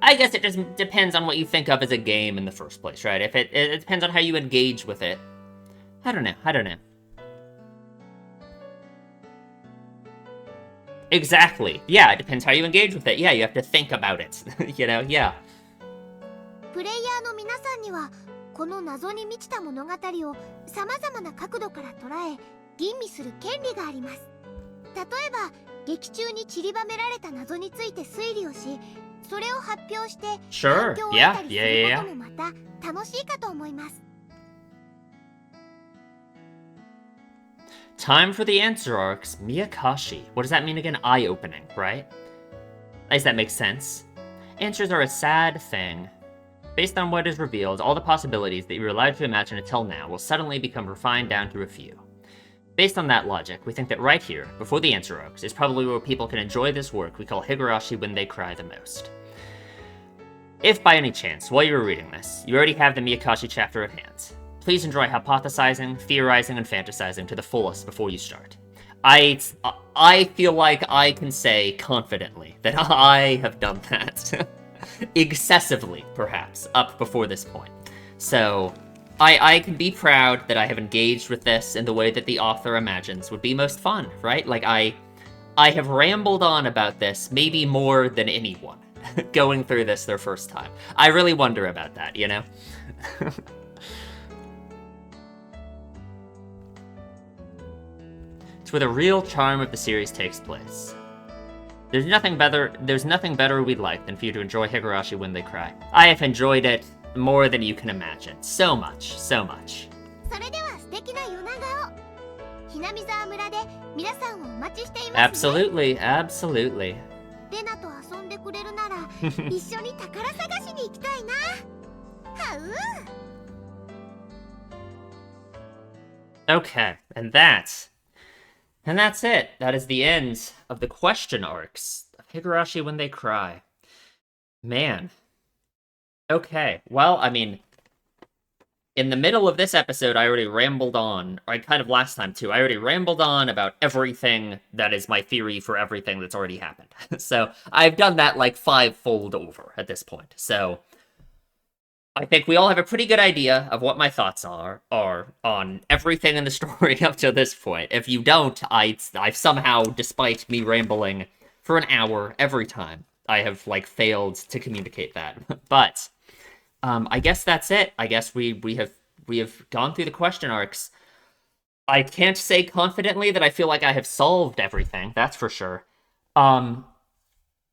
I guess it just depends on what you think of as a game in the first place, right? If it depends on how you engage with it. I don't know. Exactly. Yeah, it depends how you engage with it. Yeah, you have to think about it. You know, yeah. プレイヤーの皆さんにはこの謎に満ちた物語をさまざまな角度から捉え吟味する権利があります。例えば劇中に散りばめられた謎について推理をし、それを発表して Sure. 反響を得 Yeah. たりす Yeah. る Yeah. こともまた楽しいかと思います。 Time for the answer arcs. Miyakashi. What does that mean again? Eye-opening, right? At least that makes sense. Answers are a sad thing. Based on what is revealed, all the possibilities that you were allowed to imagine until now will suddenly become refined down to a few. Based on that logic, we think that right here, before the answer arcs, is probably where people can enjoy this work we call Higurashi when they cry the most. If by any chance, while you were reading this, you already have the Miyakashi chapter at hand, please enjoy hypothesizing, theorizing, and fantasizing to the fullest before you start. I feel like I can say confidently that I have done that. Excessively, perhaps, up before this point. So, I can be proud that I have engaged with this in the way that the author imagines would be most fun, right? Like, I have rambled on about this maybe more than anyone going through this their first time. I really wonder about that, you know? It's where the real charm of the series takes place. There's nothing better we'd like than for you to enjoy Higurashi When They Cry. I have enjoyed it more than you can imagine. So much, so much. Absolutely, absolutely. Okay, and that's it. That is the end of the question arcs of Higurashi When They Cry. Man. Okay, well, I mean, in the middle of this episode, I already rambled on, or kind of last time too, I already rambled on about everything that is my theory for everything that's already happened. So I've done that like 5-fold over at this point. So I think we all have a pretty good idea of what my thoughts are on everything in the story up to this point. If you don't, I've somehow, despite me rambling for an hour every time, I have like failed to communicate that. But I guess that's it. I guess we have gone through the question arcs. I can't say confidently that I feel like I have solved everything. That's for sure.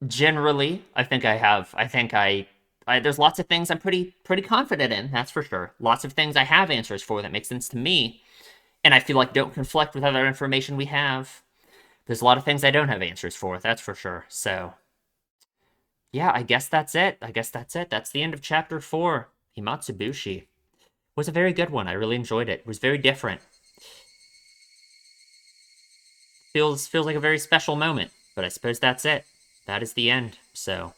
Generally, I think I have. I think there's lots of things I'm pretty confident in. That's for sure. Lots of things I have answers for that make sense to me, and I feel like don't conflict with other information we have. There's a lot of things I don't have answers for. That's for sure. So. Yeah, I guess that's it. That's the end of Chapter 4. Himatsubushi. Was a very good one. I really enjoyed it. It was very different. Feels like a very special moment. But I suppose that's it. That is the end. So,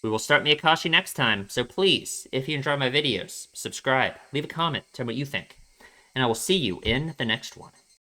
we will start Miyakashi next time. So please, if you enjoy my videos, subscribe, leave a comment, tell me what you think. And I will see you in the next one.